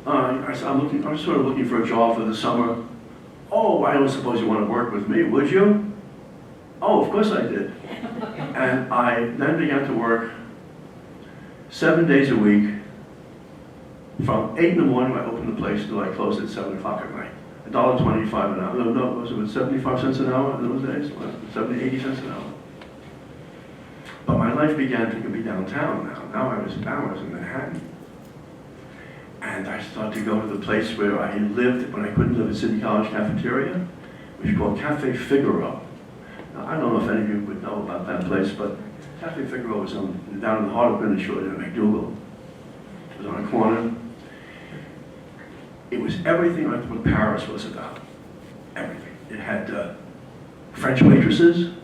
I said, I'm sort of looking for a job for the summer. Oh, I don't suppose you want to work with me, would you? Oh, of course I did. And I then began to work 7 days a week. From 8 in the morning, I opened the place until I closed at 7 o'clock at night. $1.25 an hour. No, was it 75 cents an hour in those days? 70, 80 cents an hour. But my life began to be downtown now. Now I was in Manhattan. And I started to go to the place where I lived when I couldn't live at City College cafeteria, which is called Cafe Figaro. Now, I don't know if any of you would know about that place, but Cafe Figaro was down in the heart of Greenwich Village in McDougal. It was on a corner. It was everything like what Paris was about. Everything. It had French waitresses,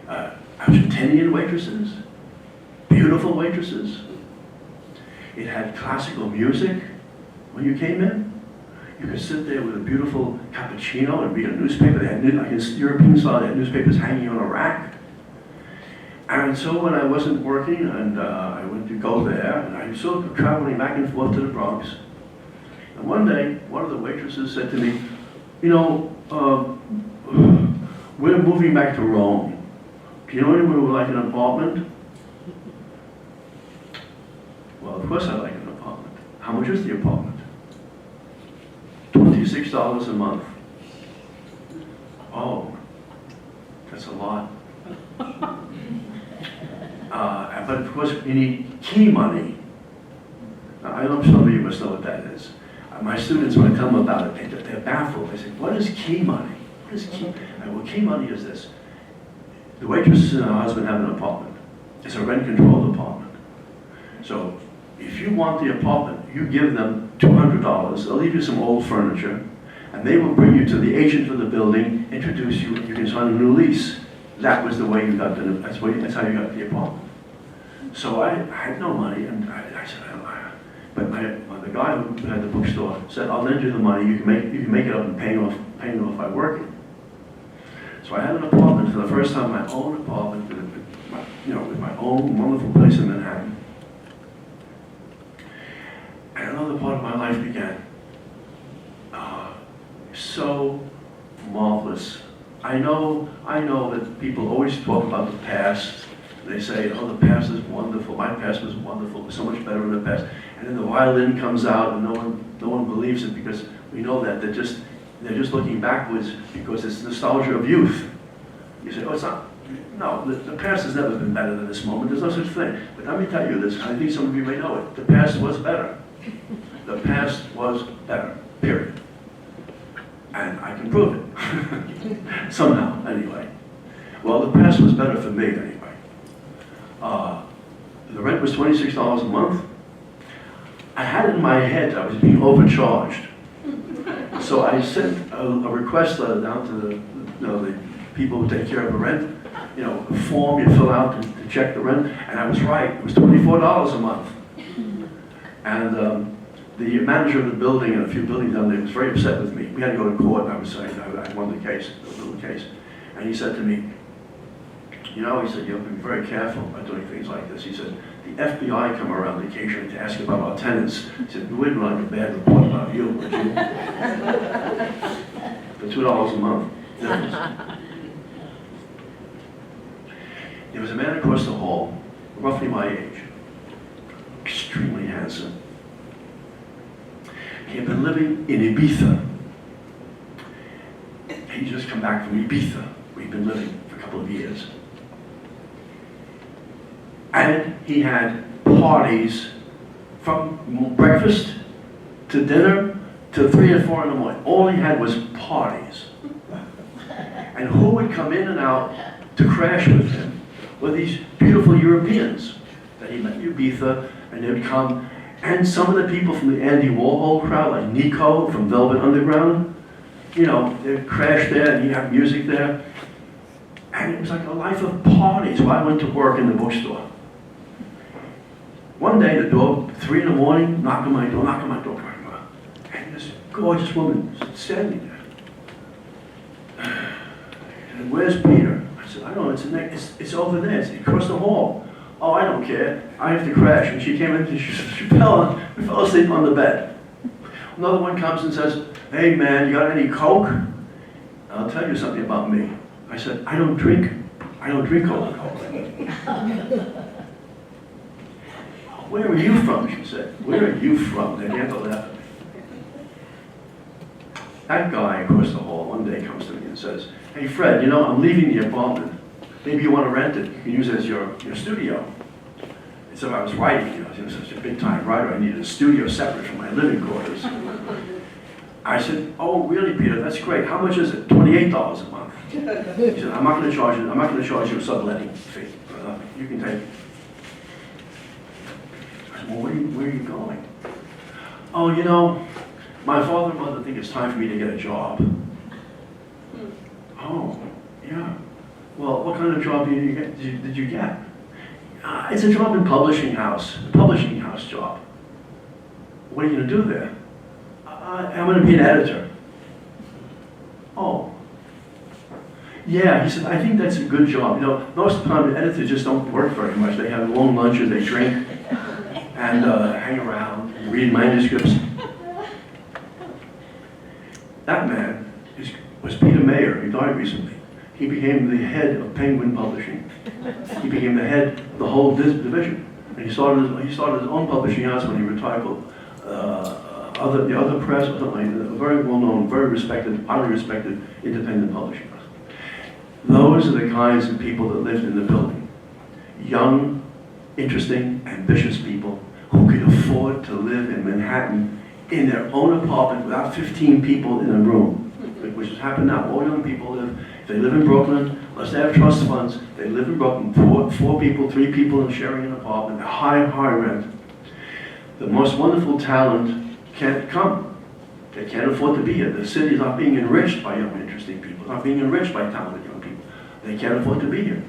Argentinian waitresses, beautiful waitresses. It had classical music when you came in. You could sit there with a beautiful cappuccino and read a newspaper. They had, like in European style, they had newspapers hanging on a rack. And so when I wasn't working and I went to go there, and I was sort of traveling back and forth to the Bronx. And one day, one of the waitresses said to me, we're moving back to Rome. Do you know anyone who would like an apartment? Well, of course I like an apartment. How much is the apartment? $26 a month. Oh, that's a lot. But of course, you need key money. Now, I know some of you must know what that is. My students, when I tell them about it, they're baffled. They say, what is key money? What is key? Well, key money is this. The waitress and her husband have an apartment. It's a rent-controlled apartment. So if you want the apartment, you give them $200. They'll leave you some old furniture, and they will bring you to the agent for the building, introduce you, and you can sign a new lease. That was the way you got that's how you got the apartment. So I had no money, and I said, but the guy who had the bookstore said, I'll lend you the money. You can make it up and paying off by working. So I had an apartment for the first time, my own apartment, with my own wonderful place in Manhattan. And another part of my life began. So marvelous. I know that people always talk about the past. They say, oh, the past is wonderful. My past was wonderful. It was so much better in the past. And then the violin comes out, and no one believes it, because we know that they're just looking backwards because it's nostalgia of youth. You say, oh, it's not. No, the past has never been better than this moment. There's no such thing. But let me tell you this. I think some of you may know it. The past was better. The past was better. Period. And I can prove it. Somehow, anyway. Well, the past was better for me, anyway. The rent was $26 a month. I had it in my head I was being overcharged. So I sent a request letter down to the people who take care of the rent, a form you fill out to check the rent, and I was right. It was $24 a month. And the manager of the building and a few buildings down there was very upset with me. We had to go to court, and I won the case, the little case. And he said to me, he said, you have to be very careful about doing things like this. He said, the FBI come around occasionally to ask about our tenants. He said, we wouldn't like a bad report about you, would you? For $2 a month. There was a man across the hall, roughly my age, extremely handsome. He had been living in Ibiza. He'd just come back from Ibiza, where he'd been living for a couple of years. And he had parties from breakfast to dinner to 3 or 4 in the morning. All he had was parties. And who would come in and out to crash with him were these beautiful Europeans that he met in Ibiza, and they would come. And some of the people from the Andy Warhol crowd, like Nico from Velvet Underground, they'd crash there and he'd have music there. And it was like a life of parties while I went to work in the bookstore. One day, the door, 3 in the morning, knock on my door, and this gorgeous woman standing there. And where's Peter? I said, I don't know, it's over there, it's across the hall. Oh, I don't care, I have to crash. And she came in and she fell asleep on the bed. Another one comes and says, hey man, you got any Coke? I'll tell you something about me. I said, I don't drink Coca-Cola. Where are you from, she said. Where are you from? They began to laugh at me. That guy across the hall one day comes to me and says, hey Fred, you know, I'm leaving the apartment. Maybe you want to rent it. You can use it as your studio. And so I was writing, you know, I was such a big time writer, I needed a studio separate from my living quarters. I said, oh really Peter, that's great. How much is it? $28 a month. He said, I'm not going to charge you a subletting fee. You can take it. I said, well, where are you going? Oh, you know, my father and mother think it's time for me to get a job. Oh, yeah. Well, what kind of job did you get? It's a job in a publishing house job. What are you going to do there? I'm going to be an editor. Oh. Yeah, he said, I think that's a good job. You know, most of the time, the editors just don't work very much. They have long lunches, they drink, and hang around, and read manuscripts. That man was Peter Mayer. He died recently. He became the head of Penguin Publishing. He became the head of the whole division. And he started his own publishing house when he retired. The other press, or something like that, a very well-known, very respected, highly respected independent publishing house. Those are the kinds of people that lived in the building. Young, interesting, ambitious people who could afford to live in Manhattan in their own apartment without 15 people in a room, which has happened now. All young people live, if they live in Brooklyn, unless they have trust funds, they live in Brooklyn, four people, 3 people and sharing an apartment, a high rent. The most wonderful talent can't come. They can't afford to be here. The city is not being enriched by young, interesting people, not being enriched by talented young people. They can't afford to be here.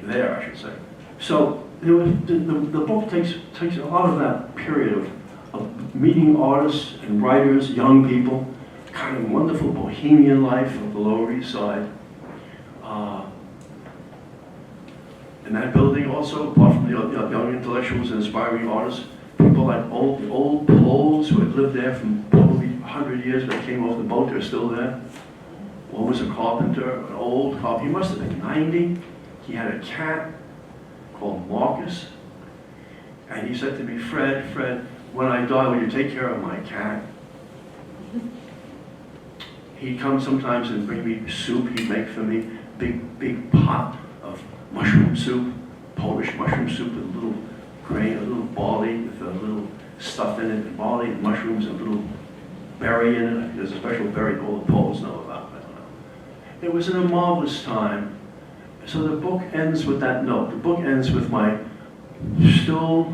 There, I should say. So the book takes a lot of that period of meeting artists and writers, young people, kind of wonderful bohemian life of the Lower East Side. In that building also, apart from the young intellectuals and aspiring artists, people like the old Poles who had lived there from probably 100 years, but came off the boat, they're still there. One was a carpenter, an old carpenter. He must have been 90. He had a cat called Marcus. And he said to me, Fred, when I die, will you take care of my cat? He'd come sometimes and bring me soup he'd make for me, big pot of mushroom soup, Polish mushroom soup with a little grain, a little barley with a little stuff in it, and barley and mushrooms and a little berry in it. There's a special berry all the Poles know about, I don't know. It was in a marvelous time. So the book ends with that note. The book ends with my still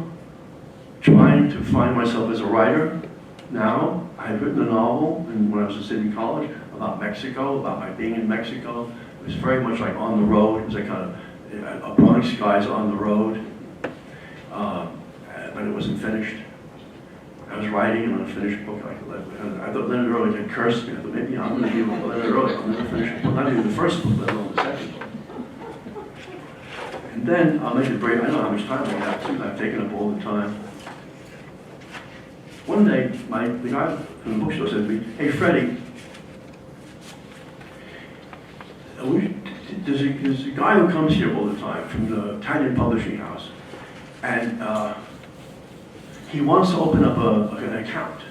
trying to find myself as a writer. Now, I had written a novel when I was in City College about Mexico, about my being in Mexico. It was very much like on the road. It was like kind of a Bronx guy's on the road. But it wasn't finished. I was writing an unfinished book. I thought Leonard Early had cursed me. I thought maybe I'm going to be like Leonard Early. I'll never finish the book. Not even the first book, let alone the second book. And then I'll make it brief. I know how much time I have too. I've taken up all the time. One day, the guy from the bookstore said to me, hey Freddie, there's a guy who comes here all the time from the Italian publishing house, and he wants to open up an account,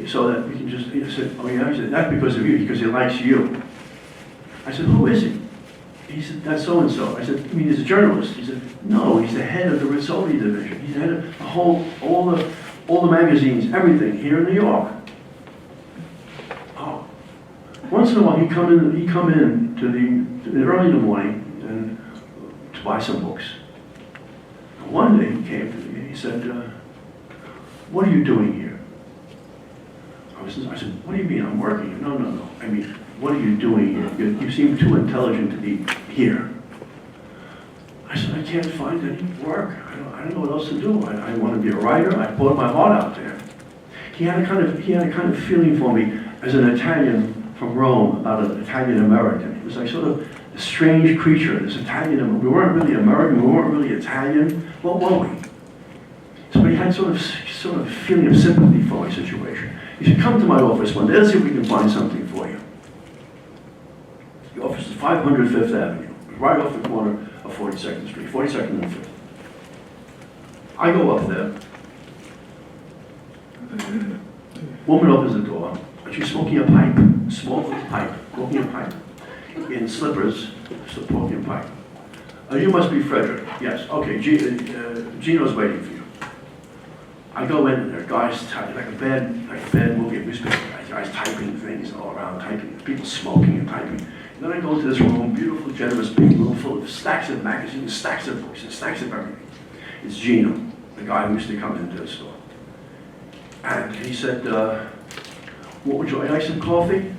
so that we can just, he said, oh yeah, he said, that's because of you, because he likes you. I said, who is he? He said, that's so-and-so. I said, you mean he's a journalist? He said, no, he's the head of the Rizzoli division. He's the head of all the magazines, everything here in New York. Oh. Once in a while, he'd come in early in the morning and to buy some books. And one day he came to me, he said, what are you doing here? I said, what do you mean I'm working? No. I mean, what are you doing here? You seem too intelligent to be here. I said, I can't find any work. I don't know what else to do. I want to be a writer. I poured my heart out there. He had a kind of feeling for me as an Italian from Rome about an Italian American. He was like sort of a strange creature, this Italian. We weren't really American. We weren't really Italian. What were we? So he had sort of a feeling of sympathy for my situation. He said, come to my office one day. Let's see if we can find something for you. The office is 500 Fifth Avenue, right off the corner of 42nd Street, 42nd and 5th. I go up there. Woman opens the door, and she's smoking a pipe, smoking a pipe, in slippers, smoking a pipe. You must be Frederic. Yes, okay, Gino's waiting for you. I go in, and there are guys, like a bad movie, newspaper guys typing things all around, typing, people smoking and typing. And then I go into this room, beautiful, generous big room full of stacks of magazines, stacks of books, and stacks of everything. It's Gino, the guy who used to come into the store. And he said, what would you like, some coffee?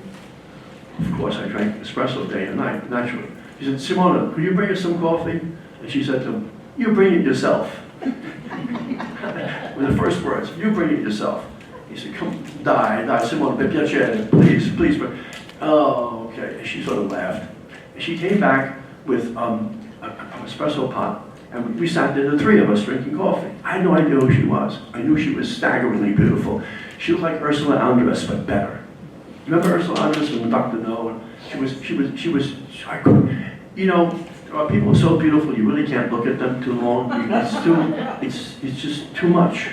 Of course, I drank espresso day and night, naturally. He said, Simona, could you bring us some coffee? And she said to him, you bring it yourself. With the first words, you bring it yourself. He said, come, dai, Simona, per piacere, please. Oh, okay. And she sort of laughed. And she came back with an espresso pot, and we sat there, the three of us, drinking coffee. I had no idea who she was. I knew she was staggeringly beautiful. She looked like Ursula Andress, but better. Remember Ursula Andress from Dr. No? She was, I couldn't, you know, people are so beautiful, you really can't look at them too long. It's just too much.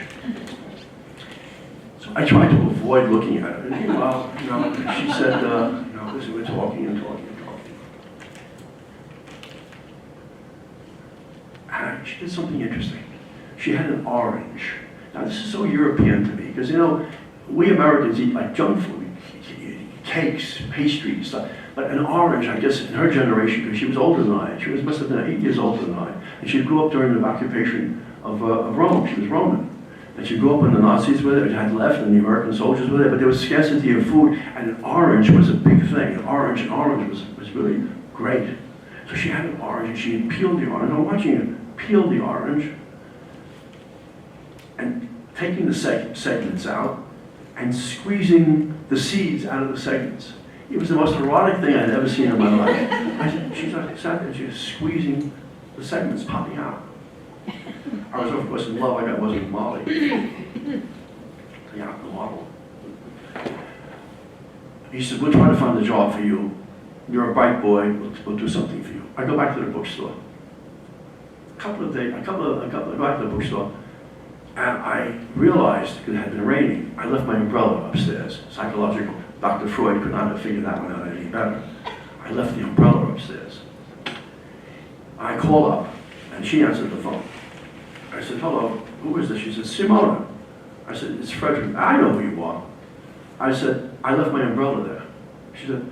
So I tried to avoid looking at her. And, well, you know, she said, listen, we're talking and talking and talking. And she did something interesting. She had an orange. Now, this is so European to me, because, you know, we Americans eat like junk food, cakes, pastries, stuff. But an orange, I guess, in her generation, because she was older than I, must have been 8 years older than I, and she grew up during the occupation of Rome. She was Roman. And she grew up when the Nazis were there, had left, and the American soldiers were there, but there was scarcity of food, and an orange was a big thing. An orange was really great. So she had an orange, and she had peeled the orange. I'm watching her peel the orange, and taking the segments out, and squeezing the seeds out of the segments. It was the most erotic thing I'd ever seen in my life. She sat there, she was squeezing the segments popping out. I was, of course, in love like I was with Molly. Yeah, the model. He said, we'll try to find a job for you. You're a bright boy, we'll do something for you. I go back to the bookstore. I go back to the bookstore, and I realized, because it had been raining, I left my umbrella upstairs. Psychological. Dr. Freud could not have figured that one out any better. I left the umbrella upstairs. I call up, and she answered the phone. I said, hello, who is this? She said, Simona. I said, it's Frederic. I know who you are. I said, I left my umbrella there. She said,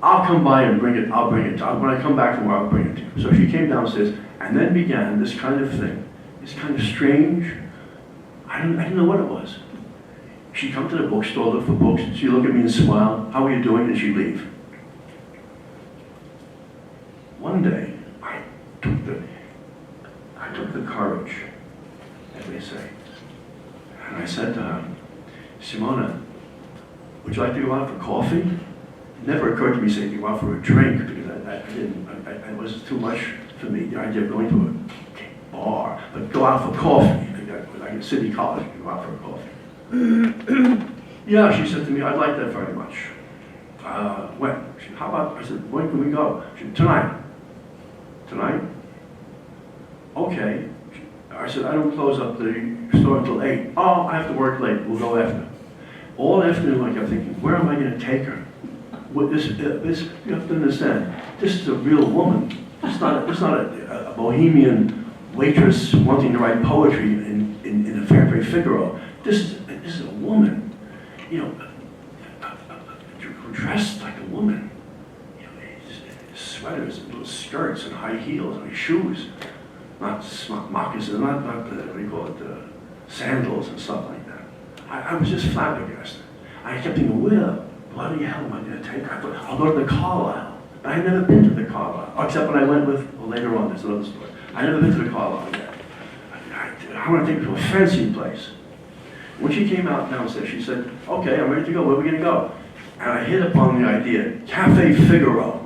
I'll come by and bring it. I'll bring it. When I come back from where I'll bring it to you. So she came downstairs, and then began this kind of thing, this kind of strange, I didn't know what it was. She'd come to the bookstore, look for books, she'd look at me and smile, how are you doing? And she'd leave. One day, I took the courage, as they say, and I said to her, Simona, would you like to go out for coffee? It never occurred to me to say go out for a drink, because it was too much for me, the idea of going to a bar, but go out for coffee, like at City College, go out for a coffee. Yeah, she said to me, I'd like that very much. When? She said, how about, I said, when can we go? She said, tonight. Tonight? Okay. I said, I don't close up the store until 8. Oh, I have to work late, we'll go after. All afternoon I kept thinking, where am I going to take her? This, you have to understand, this is a real woman. It's not a bohemian waitress wanting to write poetry in a Fairbury Figaro. This is a woman, you know, dressed like a woman. You know, sweaters and little skirts and high heels and shoes, not moccasins, not what do you call it, sandals and stuff like that. I was just flabbergasted. I kept thinking, bloody hell am I going to take? I'll go to the Carlisle. But I'd never been to the Carlisle, except when I went with, well, later on, there's another story. I'd never been to the Carlisle yet. I want to take her to a fancy place. When she came out downstairs, she said, okay, I'm ready to go. Where are we going to go? And I hit upon the idea, Cafe Figaro.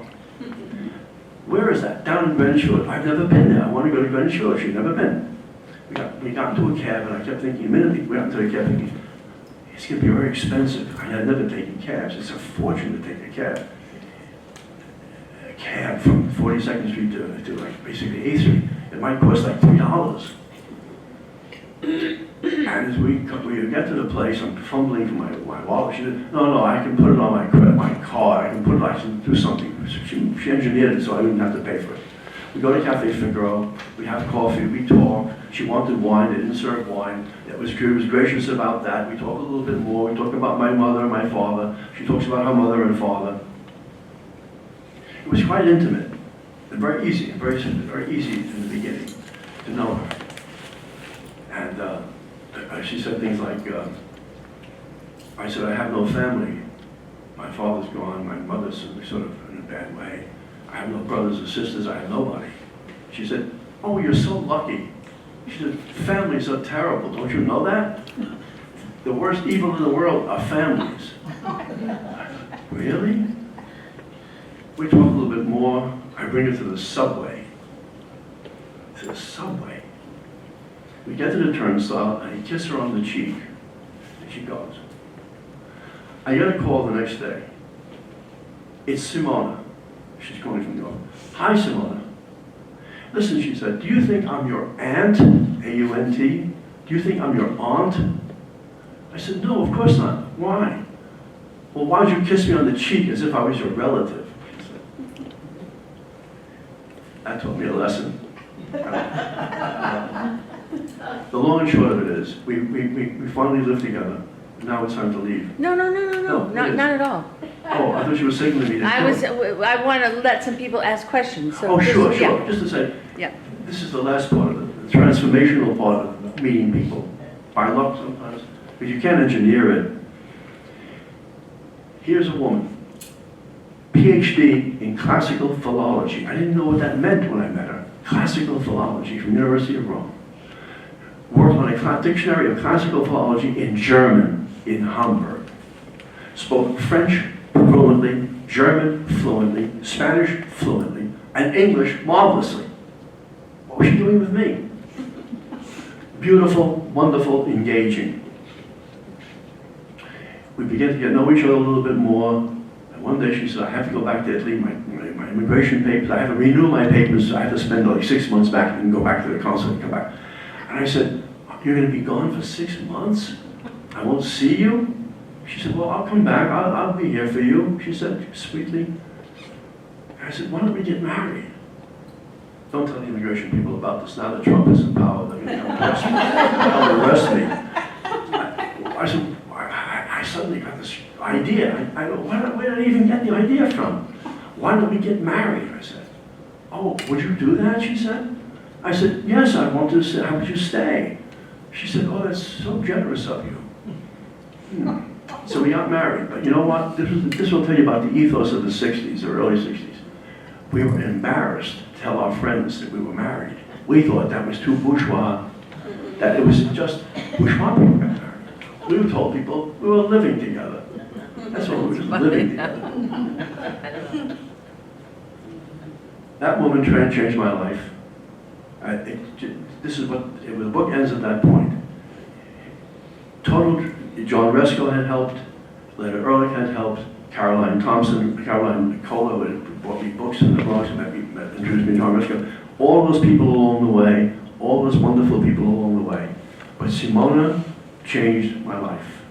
Where is that? Down in Greenwich Village. I've never been there. I want to go to Greenwich Village. She'd never been. We got into a cab, and I kept thinking, immediately we got into the cab, thinking, it's going to be very expensive. I had never taken cabs. It's a fortune to take a cab. A cab from 42nd Street to like basically 8th Street. It might cost like $3. And as we get to the place, I'm fumbling for my wallet. She said, no, I can put it on my card. I can do something. She engineered it so I wouldn't have to pay for it. We go to Cafe Figaro, we have coffee, we talk. She wanted wine, they didn't serve wine. It was gracious about that. We talk a little bit more. We talk about my mother and my father. She talks about her mother and father. It was quite intimate and very easy, very easy in the beginning to know her. And she said things like, I said, I have no family. My father's gone, my mother's sort of in a bad way. I have no brothers or sisters, I have nobody. She said, oh, you're so lucky. She said, families are terrible, don't you know that? The worst evil in the world are families. Really? We talk a little bit more. I bring her to the subway. To the subway. We get to the turnstile, and I kiss her on the cheek, and she goes. I get a call the next day. It's Simona. She's calling from New York. Hi, Simona. Listen, she said, do you think I'm your aunt, A-U-N-T? Do you think I'm your aunt? I said, no, of course not. Why? Well, why would you kiss me on the cheek as if I was your relative? She said. That taught me a lesson. The long and short of it is, we finally lived together. Now it's time to leave. No, not at all. Oh, I thought you were signaling me to I want to let some people ask questions. So oh, sure. Yeah. Just to say, Yeah. this is the last part of it, the transformational part of meeting people. By luck sometimes, because you can't engineer it. Here's a woman, PhD in classical philology. I didn't know what that meant when I met her. Classical philology from the University of Rome. Worked on a dictionary of classical philology in German in Hamburg. Spoke French fluently, German fluently, Spanish fluently, and English marvelously. What was she doing with me? Beautiful, wonderful, engaging. We began to get to know each other a little bit more. And one day she said, I have to go back to Italy, my immigration papers, I have to renew my papers, so I have to spend like 6 months back and go back to the consulate and come back. And I said, you're going to be gone for 6 months? I won't see you? She said, well, I'll come back. I'll be here for you, she said sweetly. I said, why don't we get married? Don't tell the immigration people about this. Now that Trump is in power, they're going to come arrest me. I said, I suddenly got this idea. I go, where did I even get the idea from? Why don't we get married? I said, oh, would you do that? She said. I said, yes, I want to say, how would you stay? She said, oh, that's so generous of you. So we got married, but you know what? This will tell you about the ethos of the 60s, the early 60s. We were embarrassed to tell our friends that we were married. We thought that was too bourgeois, that it was just bourgeois people got married. We were told people we were living together. That's what we were just living together. That woman changed my life. The book ends at that point. Total, John Resco had helped, Leonard Ehrlich had helped, Caroline Colo had bought me books in the Bronx and introduced me to John Resco. All those people along the way, all those wonderful people along the way. But Simona changed my life.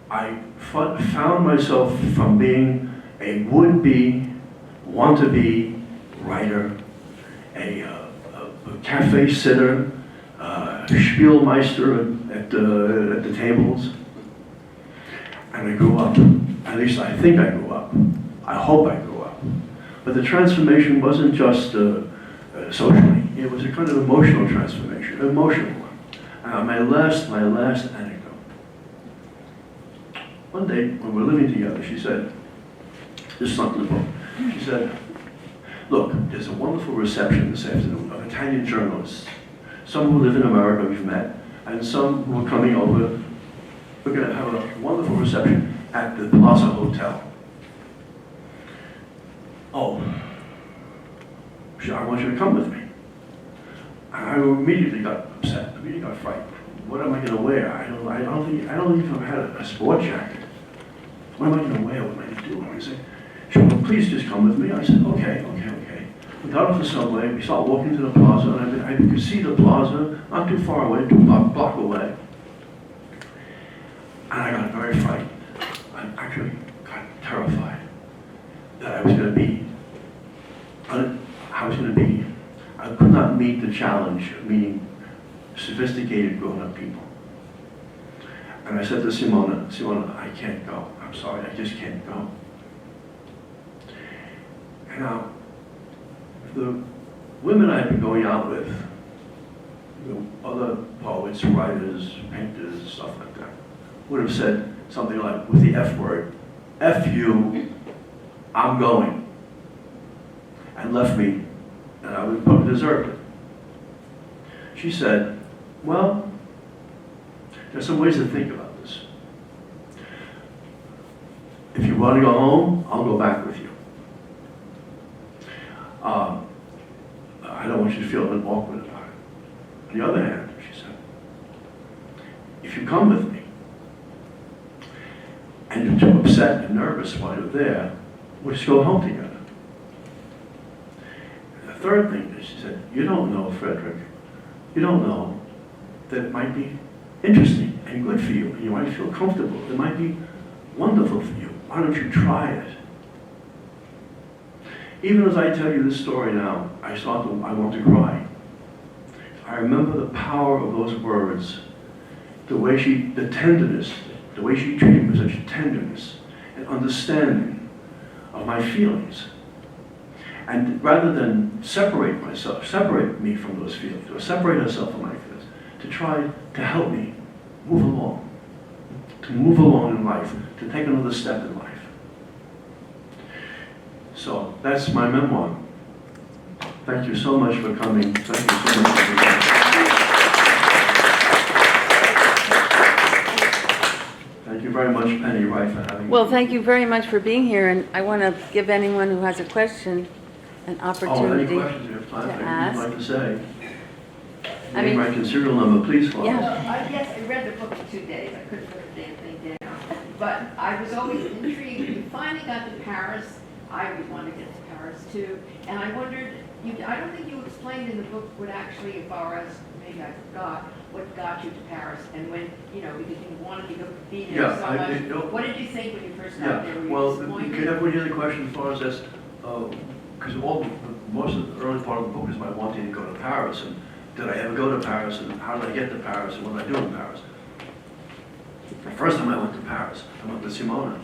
I found myself from being a would-be, want-to-be writer, a cafe sitter, Spielmeister at the tables. And I grew up. At least I think I grew up. I hope I grew up. But the transformation wasn't just socially. It was a kind of emotional transformation, an emotional one. My last anecdote. one day when we're living together, she said, this is something about, she said, look, there's a wonderful reception this afternoon of Italian journalists. Some who live in America we've met, and some who are coming over. We're going to have a wonderful reception at the Plaza Hotel. Oh, I want you to come with me. I immediately got upset, immediately got frightened. What am I going to wear? I don't even have a sport jacket. What am I going to wear? What am I going to do? And I said, she said, well, please just come with me. I said, okay. We got off the subway, we started walking to the plaza, and I could see the plaza not too far away, block away. And I got very frightened. I actually got terrified that I could not meet the challenge of meeting sophisticated grown-up people. And I said to Simona, I can't go. I'm sorry, I just can't go. And now, the women I've been going out with, other poets, writers, painters, stuff like that, would have said something like, with the F word, F you, I'm going, and left me, and I would probably deserve it. She said, well, there's some ways to think about this. If you want to go home, I'll go back with you. I don't want you to feel awkward about it. On the other hand, she said, if you come with me, and you're too upset and nervous while you're there, we'll just go home together. And the third thing is, she said, you don't know, Frederic, you don't know that it might be interesting and good for you, and you might feel comfortable. It might be wonderful for you. Why don't you try it? Even as I tell you this story now, I want to cry. I remember the power of those words, the tenderness, the way she treated me with such tenderness and understanding of my feelings. And rather than separate me from those feelings, or separate herself from my feelings, to try to help me move along in life, to take another step in life. So that's my memoir. Thank you so much for coming. Thank you so much for being here. Thank you very much, Penny Wright, for having me. Well, thank you very much for being here, and I want to give anyone who has a question an opportunity any questions you have time, to ask. I'd like to say. I mean- Rank and serial number, please follow. Yeah. Yes, I read the book in 2 days. I couldn't put the damn thing down. But I was always intrigued. You finally got to Paris. I would want to get to Paris too. And I wondered, I don't think you explained in the book what actually, as far as, maybe I forgot, what got you to Paris and when, because you wanted to go be there so much. What did you think when you first got there? Were you Well, disappointed? could everyone hear the question as far as this? Because most of the early part of the book is my wanting to go to Paris, and did I ever go to Paris, and how did I get to Paris, and what did I do in Paris? The first time I went to Paris, I went with Simona.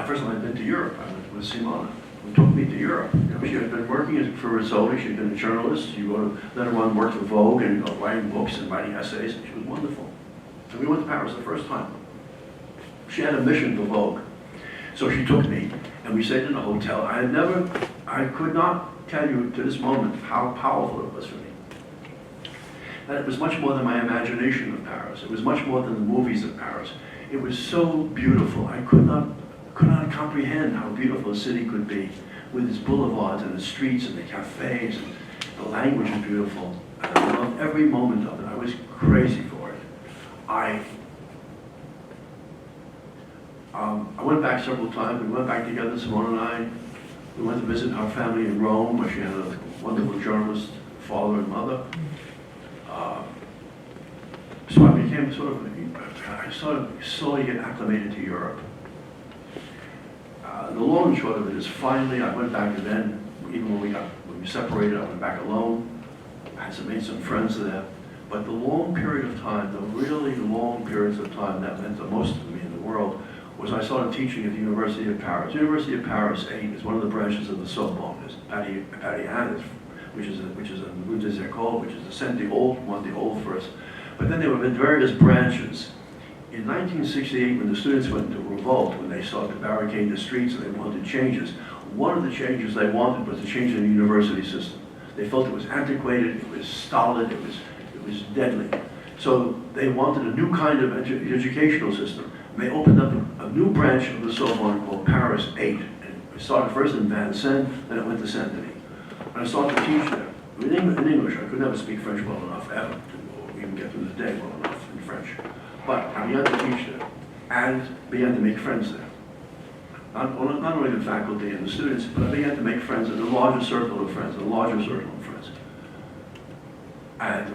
First time I'd been to Europe, I went with Simona, who took me to Europe. She had been working for Rizzoli, she had been a journalist, she later on worked for Vogue and writing books and writing essays, and she was wonderful. So we went to Paris the first time. She had a mission for Vogue. So she took me, and we stayed in a hotel. I could not tell you to this moment how powerful it was for me. That it was much more than my imagination of Paris. It was much more than the movies of Paris. It was so beautiful. I could not comprehend how beautiful a city could be with its boulevards and the streets and the cafes. And the language was beautiful. And I loved every moment of it. I was crazy for it. I went back several times. We went back together, Simone and I. We went to visit our family in Rome, where she had a wonderful journalist, father and mother. So I became I slowly get acclimated to Europe. The long and short of it is finally I went back then, even when we separated, I went back alone. I made some friends there. But the long period of time, the really long periods of time that meant the most to me in the world was I started teaching at the University of Paris. University of Paris 8 is one of the branches of the Sorbonne. It's Paris, which is a Rue des Écoles, which is the old one, the old first. But then there have been various branches in 1968, when the students went into revolt, when they sought to barricade the streets and they wanted changes, one of the changes they wanted was to change the university system. They felt it was antiquated, it was stolid, it was deadly. So they wanted a new kind of educational system. And they opened up a new branch of the Sorbonne called Paris 8. And it started first in Vincennes, then it went to Saint-Denis. And I started to teach there. In English, I could never speak French well enough, ever, or even get through the day well enough in French. But I began to teach there, and began to make friends there. Not only the faculty and the students, but I began to make friends in a larger circle of friends, And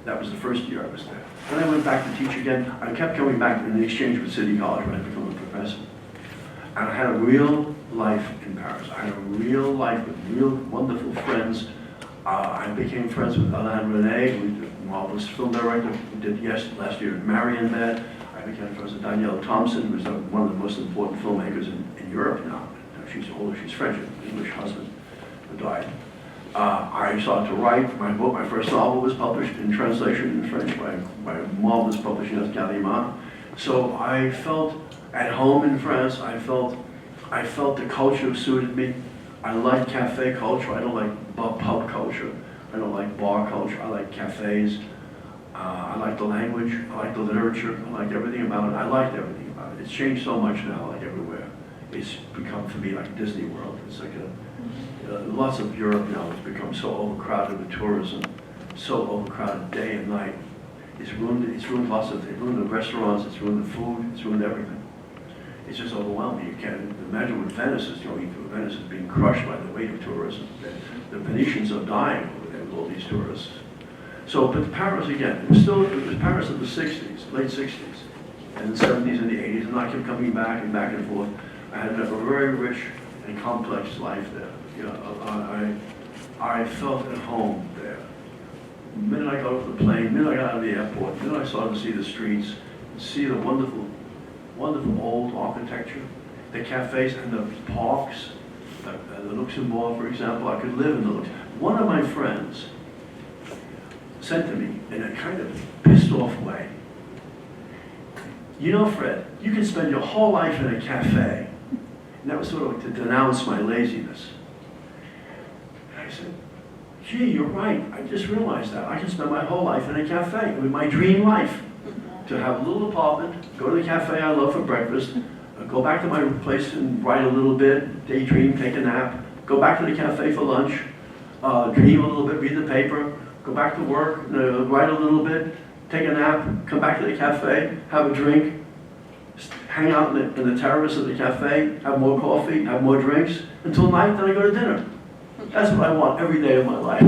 that was the first year I was there. Then I went back to teach again. I kept coming back in the exchange with City College when I became a professor. And I had a real life in Paris. I had a real life with real wonderful friends. I became friends with Alain René, who was a marvelous film director, who did last year in Marienbad. I became friends with Danielle Thompson, who's one of the most important filmmakers in Europe now. She's older, she's French, an English husband who died. I started to write. My book, my first novel, was published in translation in French by a marvelous publishing house, Gallimard. So I felt at home in France. I felt the culture suited me. I like cafe culture. I don't like pub culture. I don't like bar culture. I like cafes. I like the language. I like the literature. I like everything about it. I liked everything about it. It's changed so much now, like everywhere. It's become, for me, like Disney World. It's like lots of Europe now has become so overcrowded with tourism, so overcrowded day and night. It's ruined lots of things. It's ruined the restaurants. It's ruined the food. It's ruined everything. It's just overwhelming. You can't imagine what Venice is doing. Venice is being crushed by the weight of tourism. The Venetians are dying over there with all these tourists. So, but Paris again, it was Paris of the 60s, late 60s, and the 70s and the 80s, and I kept coming back and forth. I had a very rich and complex life there. You know, I felt at home there. The minute I got off the plane, the minute I got out of the airport, the minute I started to see the streets, see the wonderful old architecture, the cafes and the parks, the Luxembourg, for example. I could live in the Luxembourg. One of my friends said to me in a kind of pissed off way, "You know, Fred, you can spend your whole life in a cafe." And that was sort of like to denounce my laziness. And I said, "Gee, you're right. I just realized that. I can spend my whole life in a cafe. It was my dream life. To have a little apartment, go to the cafe I love for breakfast, go back to my place and write a little bit, daydream, take a nap, go back to the cafe for lunch, dream a little bit, read the paper, go back to work, write a little bit, take a nap, come back to the cafe, have a drink, hang out in the terrace of the cafe, have more coffee, have more drinks, until night, then I go to dinner. That's what I want every day of my life."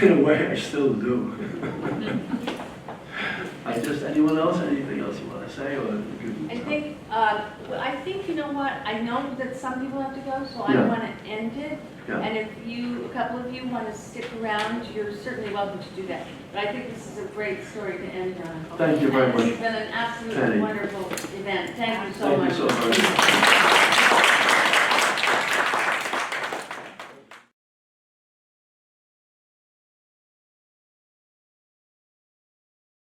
In a way, I still do. Anyone else, anything else you want to say? Or I think, you know what, I know that some people have to go, so I Yeah. want to end it. Yeah. And if a couple of you want to stick around, you're certainly welcome to do that. But I think this is a great story to end on. Thank you very And much. This has been an absolutely Penny. wonderful event. Thank you so Thank much. you so very much.